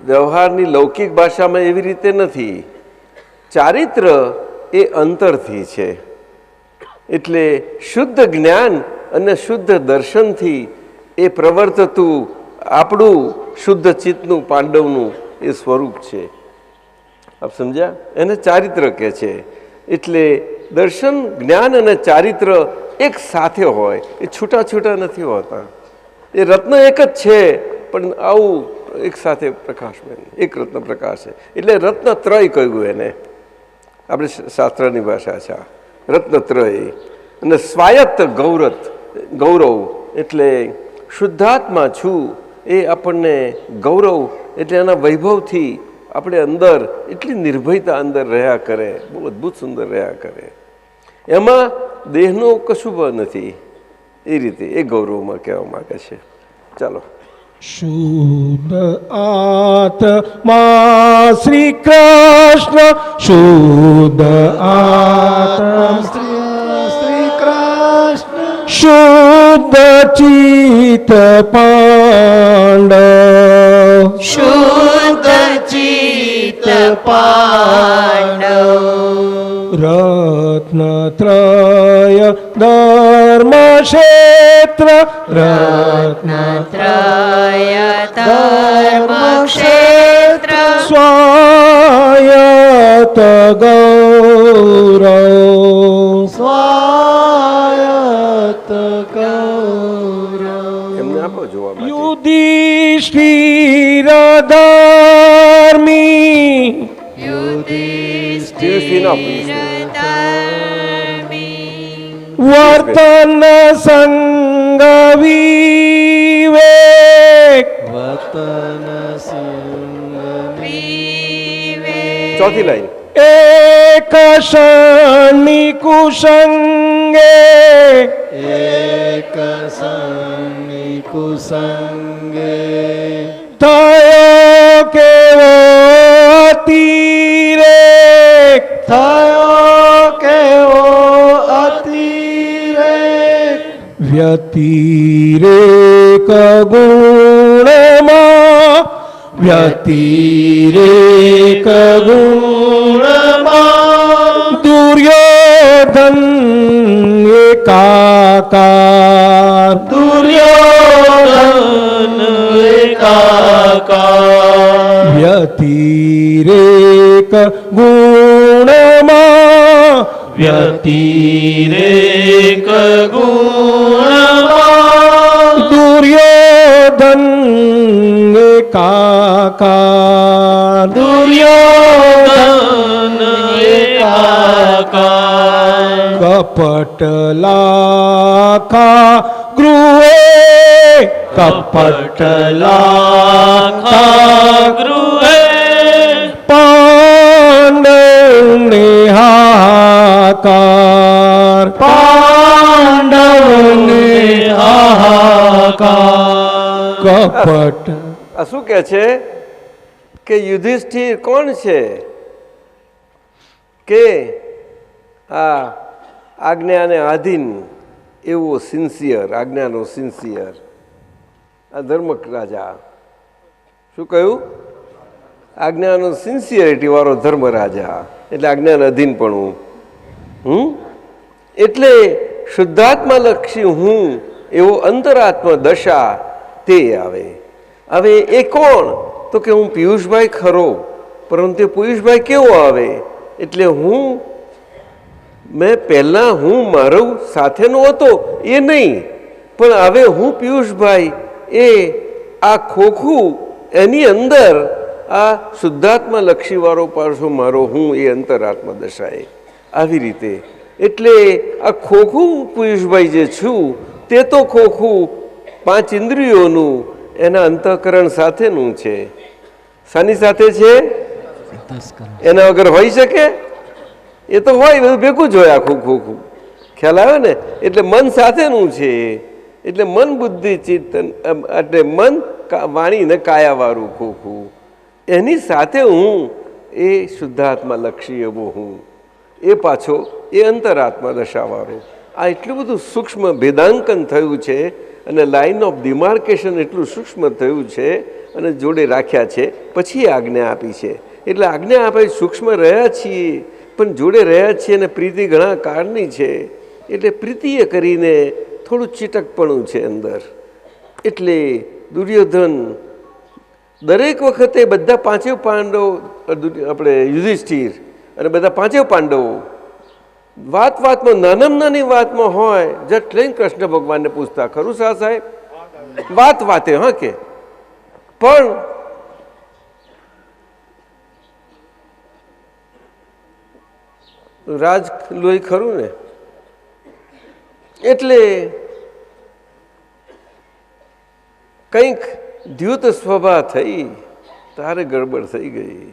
વ્યવહારની લૌકિક ભાષામાં એવી રીતે નથી. ચારિત્ર એ અંતરથી છે. એટલે શુદ્ધ જ્ઞાન અને શુદ્ધ દર્શનથી એ પ્રવર્તતું આપણું શુદ્ધ ચિત્તનું પાંડવનું એ સ્વરૂપ છે. આપ સમજ્યા? એને ચારિત્ર કહે છે. એટલે દર્શન, જ્ઞાન અને ચારિત્ર એક સાથે હોય, એ છૂટા છૂટા નથી હોતા. એ રત્ન એક જ છે પણ આવું એક સાથે પ્રકાશ બને, એક રત્ન પ્રકાશ છે એટલે રત્નત્રય કહ્યું એને. આપણે શાસ્ત્રની ભાષા છે રત્નત્રય. અને સ્વાયત્ત ગૌરવ એટલે શુદ્ધાત્મા છું એ આપણને ગૌરવ એટલે એના વૈભવથી આપણે અંદર એટલી નિર્ભયતા અંદર રહ્યા કરે, બહુ અદ્ભુત સુંદર રહ્યા કરે. એમાં દેહનું કશું પણ નથી. એ રીતે એ ગૌરવમાં કહેવા માગે છે. ચાલો. શુદ્ધ આત્મા શ્રી કૃષ્ણ શુદ્ધ આત્મા શ્રી કૃષ્ણ શુદ્ધ ચિત્ત પાંડવ શુદ્ધ ચિત્ત પાંડવ રત્નત્રય ધર્મ ક્ષેત્ર રત્નત્રય ધર્મક્ષેત્ર સ્વાયત ગૌરવ સ્વાયત ગૌરવ. એમને આપો જોવા માટે. યુધિષ્ઠિર ધર્મી યુધિષ્ઠિર વર્તન સંગ વિવેક ચોથી લાઈન. એક શનિ કુસંગે થયો કેવો અતિરેક થયો કેવો અતિરેક વ્યતિરેક ગુણમાં વ્યતિરેક ગુણમાં દુર્યોધન એકાકાર દુર્યોધન એકાકાર વ્યતિરેક ગુણમાં વ્યતિરેક ગુણમાં દુર્યોધન એકાકાર દુર્યોધન એકાકાર કપટ લાખા ગૃહે કપટ લાખા ગૃહે પાંડવને હાહાકાર પાંડવને હાહાકાર કપટ આ શું કહે છે કે યુધિષ્ઠિર કોણ છે કે આ આજ્ઞાને આધીન એવો સિન્સિયર, આજ્ઞાનો સિન્સિયર આ ધર્મક રાજા. શું કહ્યું? આજ્ઞાનો સિન્સિયરિટી વાળો ધર્મ રાજા એટલે આજ્ઞાન અધીનપણું. એટલે શુદ્ધાત્મા લક્ષી હું એવો અંતરાત્મા દશા તે આવે. હવે એ કોણ? તો કે હું પિયુષભાઈ ખરો, પરંતુ પિયુષભાઈ કેવો આવે? એટલે મેં પહેલાં હું મારો સાથેનો હતો એ નહીં, પણ હવે હું પિયુષભાઈ એ આ ખોખું એની અંદર આ શુદ્ધાત્મા લક્ષીવાળો પાછો મારો હું એ અંતરાત્મા દશાએ આવી રીતે. એટલે આ ખોખું પિયુષભાઈ જે છું તે તો ખોખું પાંચ ઇન્દ્રિયોનું એના અંતઃકરણ સાથેનું છે. શાની સાથે છે? એના વગર હોઈ શકે? એ તો હોય, બધું ભેગું જ હોય આખું ખોખું. ખ્યાલ આવે ને? એટલે મન સાથેનું છે. એટલે મન બુદ્ધિ ચિંતન એટલે મન વાણી ને કાયાવાળું ખોખું એની સાથે હું એ શુદ્ધાત્મા લક્ષી એવો હું એ પાછો એ અંતરાત્મા દશાવાળો. આ એટલું બધું સૂક્ષ્મ ભેદાંકન થયું છે અને લાઇન ઓફ ડિમાર્કેશન એટલું સૂક્ષ્મ થયું છે અને જોડે રાખ્યા છે. પછી આજ્ઞા આપી છે. એટલે આજ્ઞા આપણે સૂક્ષ્મ રહ્યા છીએ પણ જોડે રહ્યા છીએ અને પ્રીતિ ઘણા કાળની છે. એટલે પ્રીતિએ કરીને થોડું ચીટકપણું છે અંદર. એટલે દુર્યોધન દરેક વખતે બધા પાંચેય પાંડવો આપણે યુધિષ્ઠિર અને બધા પાંચેય પાંડવો વાતમાં નાનામાં નાની વાતમાં હોય જટ લઈને કૃષ્ણ ભગવાનને પૂછતા, ખરું સાહેબ? વાતે હા કે પણ રાજ લોહી ખરું ને. એટલે કંઈક દ્યુત સ્વભા થઈ તારે ગડબડ થઈ ગઈ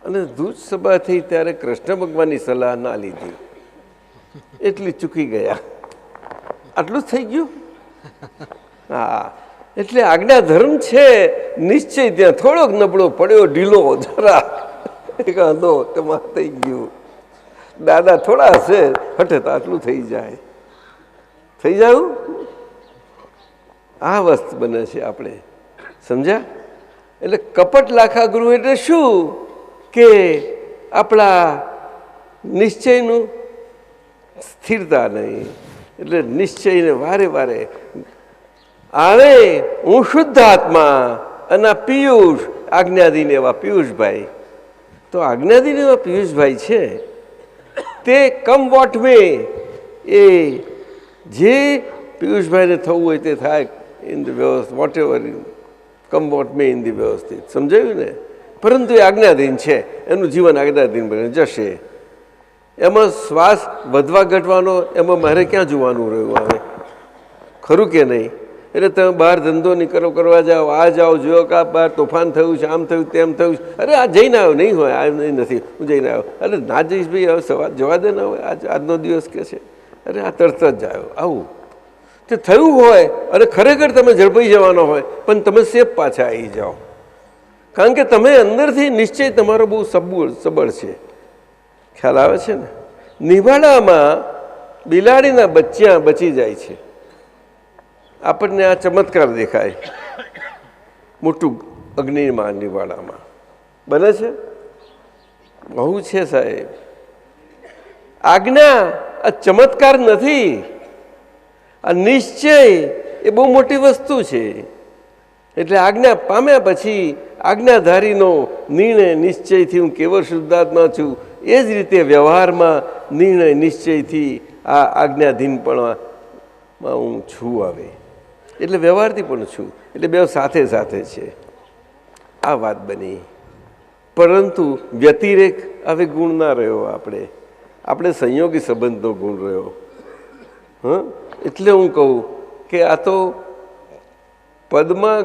અને દૂત સભા થઈ ત્યારે કૃષ્ણ ભગવાનની સલાહ ના લીધી એટલી ચૂકી ગયા. આટલું જ થઈ ગયું. હા, એટલે આજ્ઞા ધર્મ છે નિશ્ચય ત્યાં થોડોક નબળો પડ્યો, ઢીલો જરા કાંધો તમારે થઈ ગયું. દાદા થોડા હશે હઠે તો આટલું થઈ જાય. થઈ જાવ આ વસ્તુ બને છે આપણે સમજ્યા? એટલે કપટ લાખા ગુરુ એટલે શું કે આપણા નિશ્ચયનું સ્થિરતા નહીં. એટલે નિશ્ચયને વારે વારે આવે હું શુદ્ધ આત્મા અને પિયુષ આજ્ઞાધીન એવા પિયુષભાઈ. તો આજ્ઞાધીન એવા પિયુષભાઈ છે તે કમ વોટ મે એ જે પિયુષભાઈને થવું હોય તે થાય ઇન ધ વ્યવસ્થિત whatever come what may in the વ્યવસ્થિત. સમજાયું ને? પરંતુ એ આજ્ઞાધીન છે, એનું જીવન આજ્ઞાધીન બને જશે. એમાં શ્વાસ વધવા ઘટવાનો એમાં મારે ક્યાં જોવાનું રહ્યું આવે? ખરું કે નહીં? એટલે તમે બહાર ધંધો નીકળો કરવા જાઓ, આ જાઓ, જોયો કે આ બહાર તોફાન થયું છે, આમ થયું તેમ થયું છે. અરે આ જઈને આવ્યો નહીં હોય, આ નહીં નથી હું જઈને આવ્યો. અરે ના જઈશ ભાઈ, હવે સવાર જવા દે ના હોય, આજનો દિવસ કે છે. અરે આ તરત જ આવ્યો. આવું તે થયું હોય અને ખરેખર તમે ઝડપાઈ જવાનો હોય પણ તમે સેફ પાછા આવી જાઓ. કારણ કે તમે અંદરથી નિશ્ચય તમારો બહુ સબળ છે. ખ્યાલ આવે છે ને? નિભાડામાં બિલાડીના બચ્ચા બચી જાય છે. આપણને આ ચમત્કાર દેખાય મોટું અગ્નિમાં નિવાડામાં બને છે. બહુ છે સાહેબ. આજ્ઞા આ ચમત્કાર નથી, આ નિશ્ચય એ બહુ મોટી વસ્તુ છે. એટલે આજ્ઞા પામ્યા પછી આજ્ઞાધારીનો નિર્ણય નિશ્ચયથી હું કેવળ શુદ્ધાત્મા છું, એ જ રીતે વ્યવહારમાં નિર્ણય નિશ્ચયથી આ આજ્ઞાધીનપણમાં હું છું. આવે એટલે વ્યવહારથી પણ છું, એટલે બે સાથે સાથે છે. આ વાત બની. પરંતુ વ્યતિરેક હવે ગુણ ના રહ્યો. આપણે સંયોગી સંબંધનો ગુણ રહ્યો. એટલે હું કહું કે આ તો પદમાં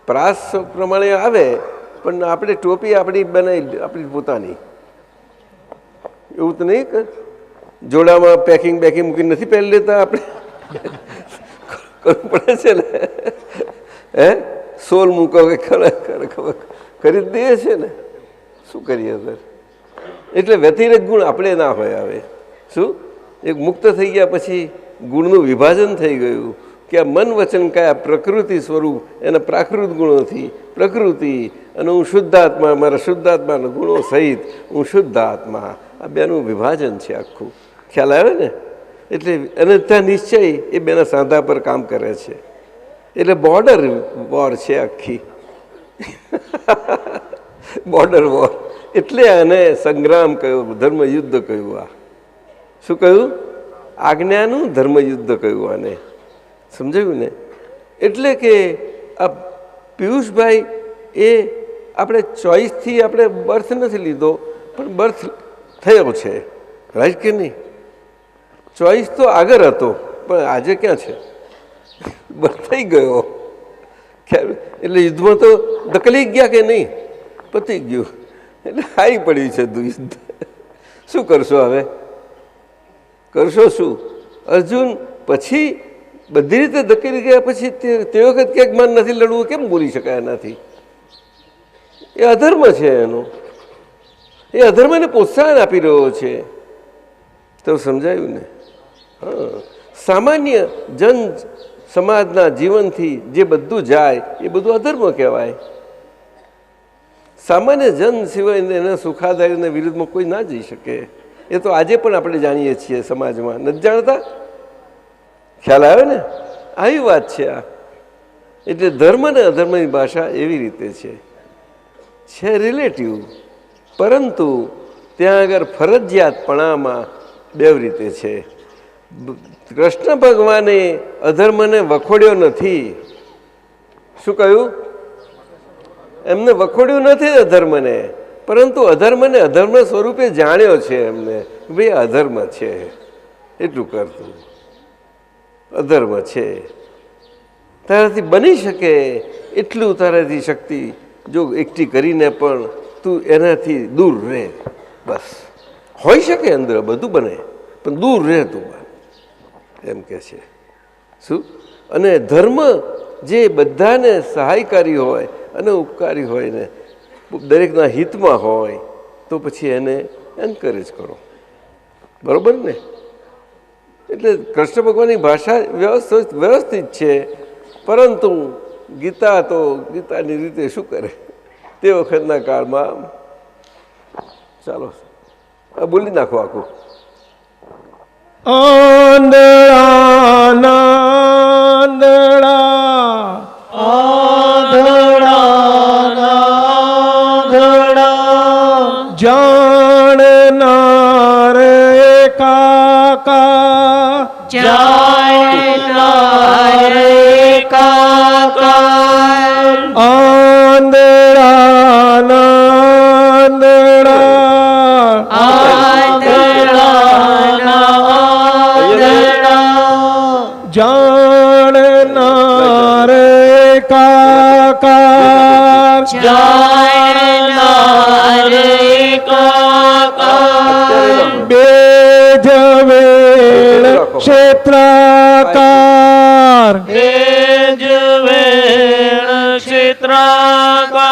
પ્રાસ પ્રમાણે આવે, પણ આપણે ટોપી આપણી બનાવી, આપણી પોતાની. એવું તો નહીં કે જોડામાં પેકિંગ મૂકીને નથી પહેરી લેતા આપણે. કરવું પડે છે ને. સોલ મૂકો કે ખરીદ દઈએ છે ને. શું કરીએ સર? એટલે વ્યતિરેક ગુણ આપણે ના હોય. આવે શું એક મુક્ત થઈ ગયા પછી ગુણનું વિભાજન થઈ ગયું કે આ મન વચન કયા પ્રકૃતિ સ્વરૂપ એના પ્રાકૃત ગુણોથી પ્રકૃતિ અને હું શુદ્ધાત્મા, મારા શુદ્ધાત્માના ગુણો સહિત હું શુદ્ધ આત્મા, આ બેનું વિભાજન છે આખું. ખ્યાલ આવે ને? એટલે અને ત્યાં નિશ્ચય એ બેના સાંધા પર કામ કરે છે. એટલે બોર્ડર વોર છે આખી. બોર્ડર વોર એટલે આને સંગ્રામ કહ્યું, ધર્મયુદ્ધ કહ્યું. આ શું કહ્યું? આજ્ઞાનું ધર્મયુદ્ધ કહ્યું આને. સમજાયું ને? એટલે કે આ પિયુષભાઈ એ આપણે ચોઈસથી આપણે બર્થ નથી લીધો, પણ બર્થ થયો છે. રાઈટ કે નહીં? ચોઈસ તો આગળ હતો, પણ આજે ક્યાં છે? બર્થ થઈ ગયો. એટલે યુદ્ધમાં તો દકલી ગયા કે નહીં? પતી ગયું. એટલે હારી પડ્યું છે યુદ્ધ. શું કરશો હવે? કરશો શું? અર્જુન પછી બધી રીતે ધકેલી ગયા પછી તે વખત ક્યાંક મન નથી લડવું, કેમ બોલી શકાય એનાથી? એ અધર્મ છે એનું. એ અધર્મને પ્રોત્સાહન આપી રહ્યો છે. તો સમજાયું ને? હા, સામાન્ય જન સમાજના જીવનથી જે બધું જાય એ બધું અધર્મ કહેવાય. સામાન્ય જન સિવાય એના સુખાદારીના વિરુદ્ધમાં કોઈ ના જઈ શકે. એ તો આજે પણ આપણે જાણીએ છીએ સમાજમાં. નથી જાણતા? ખ્યાલ આવે ને? આવી વાત છે આ. એટલે ધર્મ અને અધર્મની ભાષા એવી રીતે છે રિલેટિવ, પરંતુ ત્યાં આગળ ફરજિયાતપણામાં બે રીતે છે. કૃષ્ણ ભગવાને અધર્મને વખોડ્યો નથી. શું કહ્યું? એમને વખોડ્યું નથી અધર્મને, પરંતુ અધર્મને અધર્મ સ્વરૂપે જાણ્યો છે. એમને ભાઈ અધર્મ છે એટલું કરતું, અધર્મ છે. તારાથી બની શકે એટલું તારાથી શક્તિ જો એકઠી કરીને પણ તું એનાથી દૂર રહે. બસ હોઈ શકે અંદર બધું બને, પણ દૂર રહે તું, એમ કે છે. શું? અને ધર્મ જે બધાને સહાયકારી હોય અને ઉપકારી હોય ને દરેકના હિતમાં હોય તો પછી એને એન્કરેજ કરો. બરોબર ને? એટલે કૃષ્ણ ભગવાનની ભાષા વ્યવસ્થિત છે, પરંતુ ગીતા તો ગીતાની રીતે શું કરે તે વખતના કાળમાં. ચાલો બોલી નાખો આખું. જાણનાર કાકા, જાણનાર કાકા, આંધળા જાણનાર કાકા, જાણનાર કાકા, બેજવેણ ક્ષેત્રાકાર, બેજવેણ ક્ષેત્રાકાર,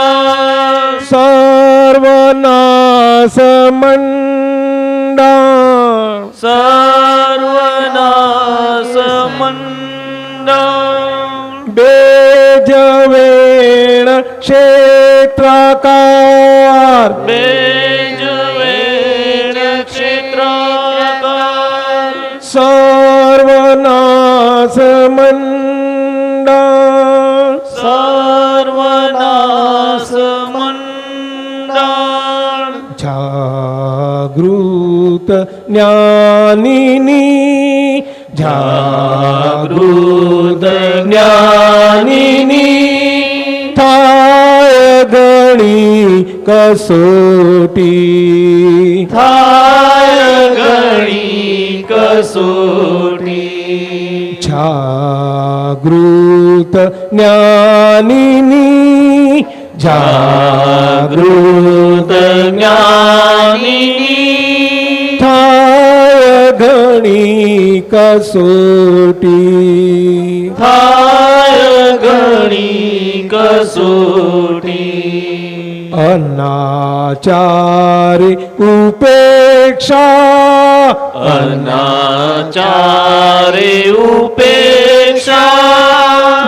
સર્વનાશ મંડા, સર્વનાશ મંડળ બેજવેણ ક્ષેત્રાકાર બેજવેણ ક્ષેત્રાકાર સર્વનાશ મંડળ સર્વનાશ મંડળ જાગૃત જ્ઞાનીની જાગૃત જ્ઞાનીની થાય ઘણી કસોટી થાય ઘણી કસોટી જાગૃત જ્ઞાનીની જાગૃત જ્ઞાનીની થાય ઘણી કસોટી થાય ઘણી કસોટી અનાચારી ઉપેક્ષા અનાચારે ઉપેક્ષા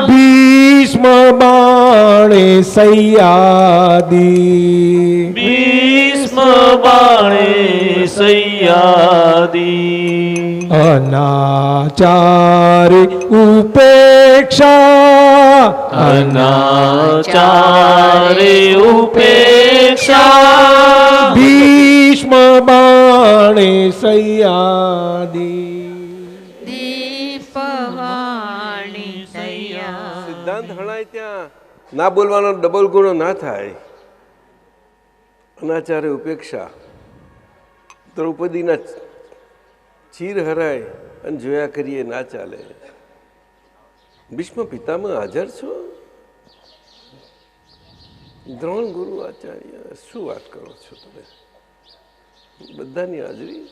ભીષ્મ બાણે સૈયાદી ભીષ્મ બાણે સૈયાદી અનાચારી ઉપેક્ષા અનાચારે ઉપેક્ષા ભીષ્મ બાણે સૈયાદી દીપવાણી સૈયા સિદ્ધાંત હણાય ત્યાં ના બોલવાનો ડબલ ગુણો ના થાય. અનાચારે ઉપેક્ષા. દ્રૌપદીના ચીર હરાય અને જોયા કરીએ ના ચાલે. ભીષ્મ પિતામાં હાજર છો, દ્રોણ ગુરુ આચાર્ય, શું વાત કરો છો તમે? બધાની હાજરી.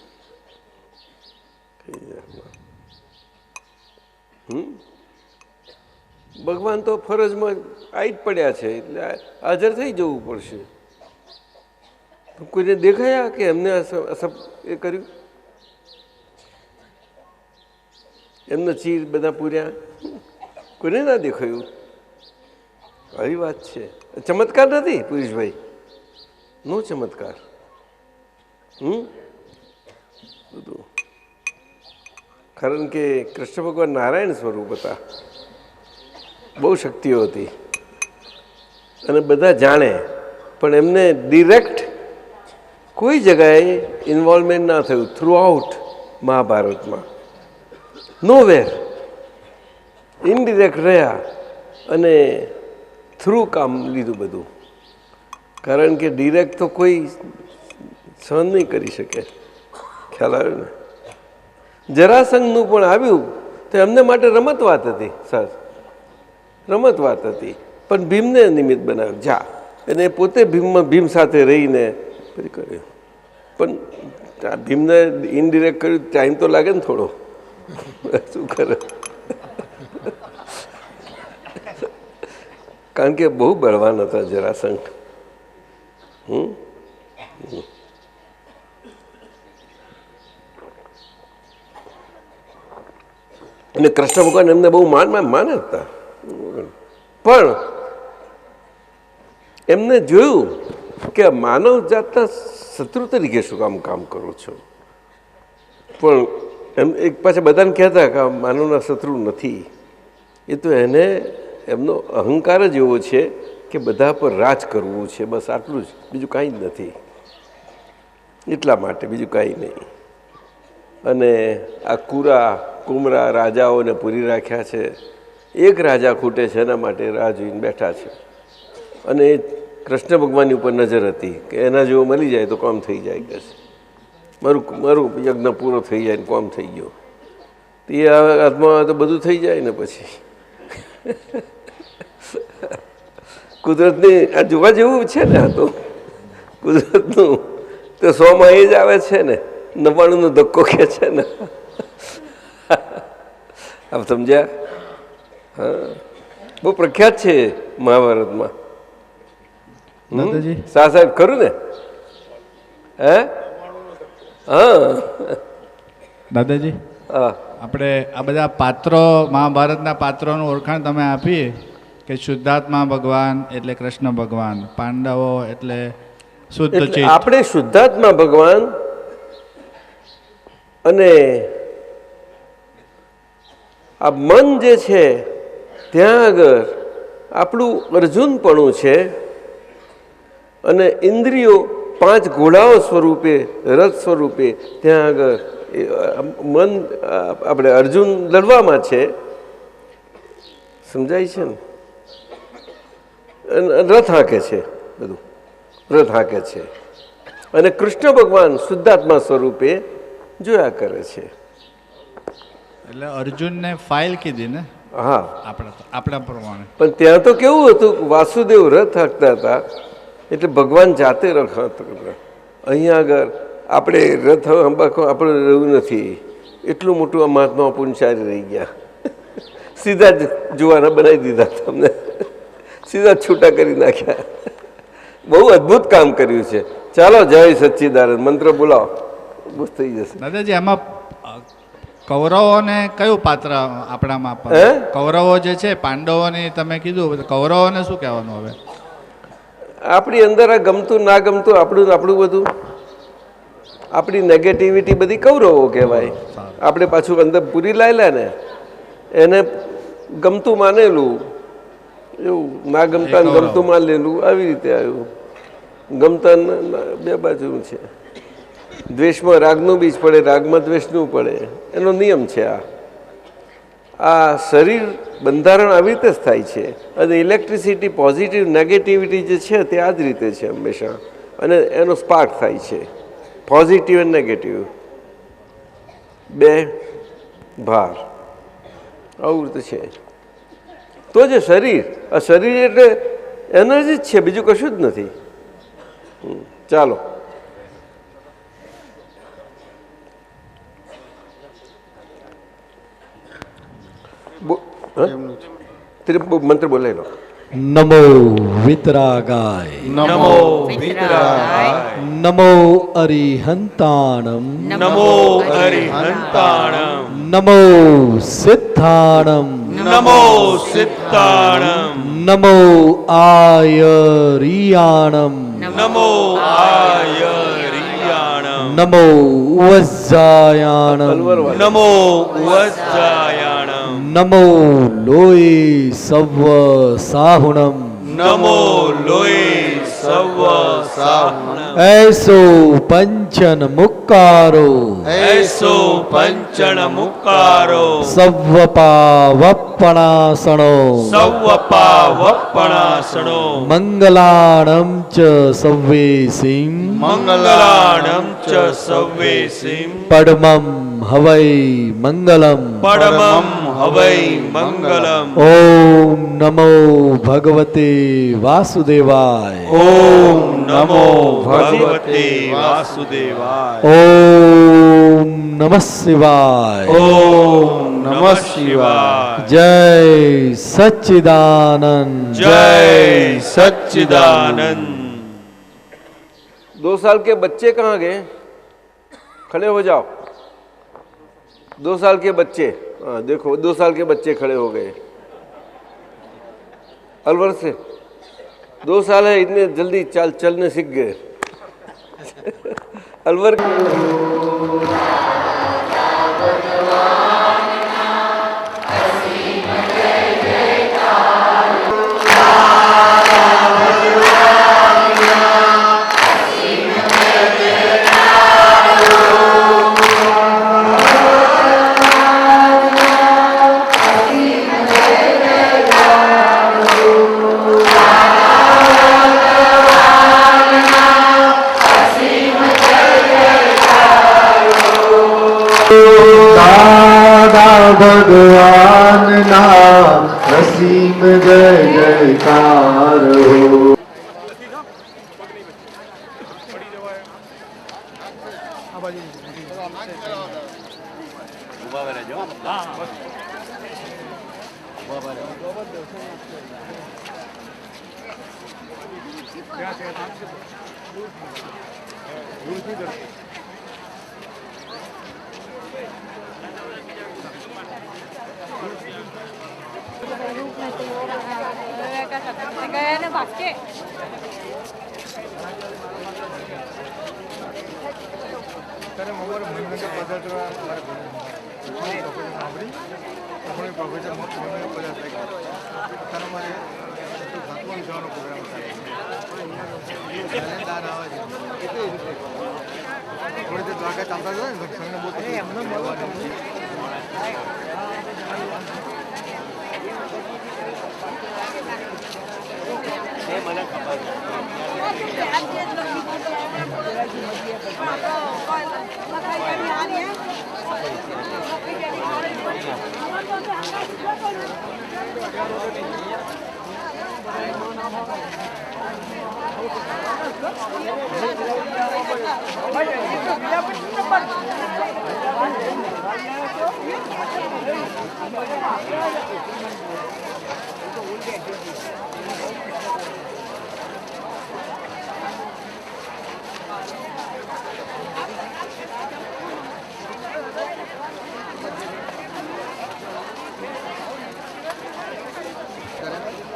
ભગવાન તો ફરજમાં આવી જ પડ્યા છે એટલે હાજર થઈ જવું પડશે. કોઈને દેખાયા કે એમને એ કર્યું? એમનો ચીર બધા પૂર્યા? કોઈને ના દેખાયું? આવી વાત છે. ચમત્કાર નથી પુરુષભાઈ, નો ચમત્કાર. બધું કારણ કે કૃષ્ણ ભગવાન નારાયણ સ્વરૂપ હતા, બહુ શક્તિઓ હતી અને બધા જાણે, પણ એમને ડિરેક્ટ કોઈ જગાએ ઇન્વોલ્વમેન્ટ ના થયું. થ્રુ આઉટ મહાભારતમાં નોવેર ઇનડિરેક્ટ રહ્યા અને થ્રુ કામ લીધું બધું. કારણ કે ડિરેક્ટ તો કોઈ સહન નહીં કરી શકે. ખ્યાલ આવ્યો ને? જરાસંઘનું પણ આવ્યું તો એમને માટે રમત વાત હતી સર, રમત વાત હતી, પણ ભીમને નિમિત્ત બનાવ્યું. જા એને પોતે ભીમ સાથે રહીને પછી કર્યું, પણ ભીમને ઇનડિરેક્ટ કર્યું. ટાઈમ તો લાગે ને થોડો, શું કરે? કારણ કે બહુ બળવાન હતા જરાસંઘ. અને કૃષ્ણ ભગવાન એમને બહુ માને હતા, પણ એમને જોયું કે માનવ જાતના શત્રુ તરીકે શું કામ કરો છો? પણ એમ એક પાછા બધાને કહેતા કે માનવના શત્રુ નથી, એ તો એને એમનો અહંકાર જ એવો છે કે બધા પર રાજ કરવું છે, બસ આટલું જ, બીજું કાંઈ જ નથી. એટલા માટે બીજું કાંઈ નહીં. અને આ કુમરા રાજાઓને પૂરી રાખ્યા છે. એક રાજા ખૂટે છે, એના માટે રાહ જોઈને બેઠા છે. અને કૃષ્ણ ભગવાનની ઉપર નજર હતી કે એના જેવો મળી જાય તો કામ થઈ જાય. કે મારું યજ્ઞ પૂરો થઈ જાય ને કામ થઈ ગયો. એ હાથમાં તો બધું થઈ જાય ને પછી કુદરતની આ જોવા જેવું છે ને. આ તો કુદરતનું તો 100માં એ જ આવે છે ને, 99નો ધક્કો કે છે ને. આપ સમજ્યા? હા, બહુ પ્રખ્યાત છે મહાભારતમાં. શાહ સાહેબ ખરું ને? હે? હા દાદાજી, હા, આપણે આ બધા પાત્રો મહાભારતના પાત્રોનું ઓળખાણ તમે આપી કે શુદ્ધાત્મા ભગવાન એટલે કૃષ્ણ ભગવાન, પાંડવો એટલે શુદ્ધ એટલે ચિત્ત. આપણે શુદ્ધાત્મા ભગવાન અને આ મન જે છે ત્યાં આગળ આપણું અર્જુનપણું છે અને ઇન્દ્રિયો 5 ઘોડાઓ સ્વરૂપે, રથ સ્વરૂપે ત્યાં આગળ મન આપણે અર્જુન લડવામાં છે. સમજાય છે ને? રથ હાંકે છે, બધું રથ હાંકે છે અને કૃષ્ણ ભગવાન શુદ્ધાત્મા સ્વરૂપે જોયા કરે છે. એટલે અર્જુનને ફાઇલ કીધી ને હા, આપણા પ્રમાણે. પણ ત્યાં તો કેવું હતું, વાસુદેવ રથ હાંકતા હતા એટલે ભગવાન જાતે રથ હાંકતા. અહીંયા આગળ આપણે રથ આપણે રહ્યું નથી. એટલું મોટું આ મહાત્મા પુંચારી રહી ગયા. સીધા જ જોવાના બનાવી દીધા તમને, સીધા છૂટા કરી નાખ્યા. બહુ અદ્ભુત કામ કર્યું છે. ચાલો, જય સચ્ચિદાનંદ મંત્ર બોલાવો, બસ થઈ જશે. દાદાજી આમાં કૌરવોને કયું પાત્ર આપણામાં હે? કૌરવો જે છે પાંડવોની તમે કીધું, કૌરવોને શું કહેવાનું હવે? આપણી અંદર આ ગમતું ના ગમતું આપણું બધું, આપણી નેગેટિવિટી બધી કૌરવો કહેવાય. આપણે પાછું અંદર પૂરી લાયેલા ને એને ગમતું માનેલું, એવું ના ગમતા ગમતું માનેલું, આવી રીતે આવ્યું. ગમતા બે બાજુનું છે. દ્વેષમાં રાગનું બીજ પડે, રાગમાં દ્વેષનું પડે, એનો નિયમ છે. આ શરીર બંધારણ આવી રીતે જ થાય છે અને ઇલેક્ટ્રિસિટી પોઝિટિવ નેગેટિવિટી જે છે તે આ જ રીતે છે હંમેશા, અને એનો સ્પાર્ક થાય છે. પોઝિટિવ અને નેગેટિવ બે ભાર આવું રીતે છે. તો જે શરીર, આ શરીર એટલે એનર્જી જ છે, બીજું કશું જ નથી. ચાલો, મંત્ર બોલાવી લો. નમો વિતરાગાય, નમો વિતરાગાય, નમો અરિહંતાણમ, નમો અરિહંતાણમ, નમો સિદ્ધાણમ, નમો સિદ્ધાણમ, નમો આયરિયાણમ, નમો આયરિયાણમ, નમો વજ્જાયાણમ, નમો વજ્જાયાણમ, નમો લોય સવ સાહુણમ, નમો લોય સવ સાહુણમ, એસો પંચન મુક્કારો, એસો પંચણ મુકારો, સવ પાવપણાસણો, સવ પાવપણાસણો, મંગલાણમ ચ સવ્વેસિં, મંગલાણમ ચ સવ્વેસિં, પડમમ હવૈ મંગલમ, પરમં હવૈ મંગલમ. ઓમ નમો ભગવતે વાસુદેવાય, ઓમ નમો ભગવતે વાસુદેવાય, ઓમ નમઃ શિવાય, ઓમ નમઃ શિવાય. જય સચ્ચિદાનંદ. जय सच्चिदानंद. 2 साल के बच्चे कहाँ गए? खड़े हो जाओ. 2 साल के बच्चे, हाँ देखो 2 साल के बच्चे खड़े हो गए. अलवर से 2 साल है, इतने जल्दी चलने सीख गए. अलवर દાદા ભગવાનના અસીમ જય જયકાર હો. गया ना भाग के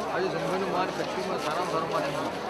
આજે જંગલનું માર્ગ શક્તિમાં સારામાં સારો માર્ગ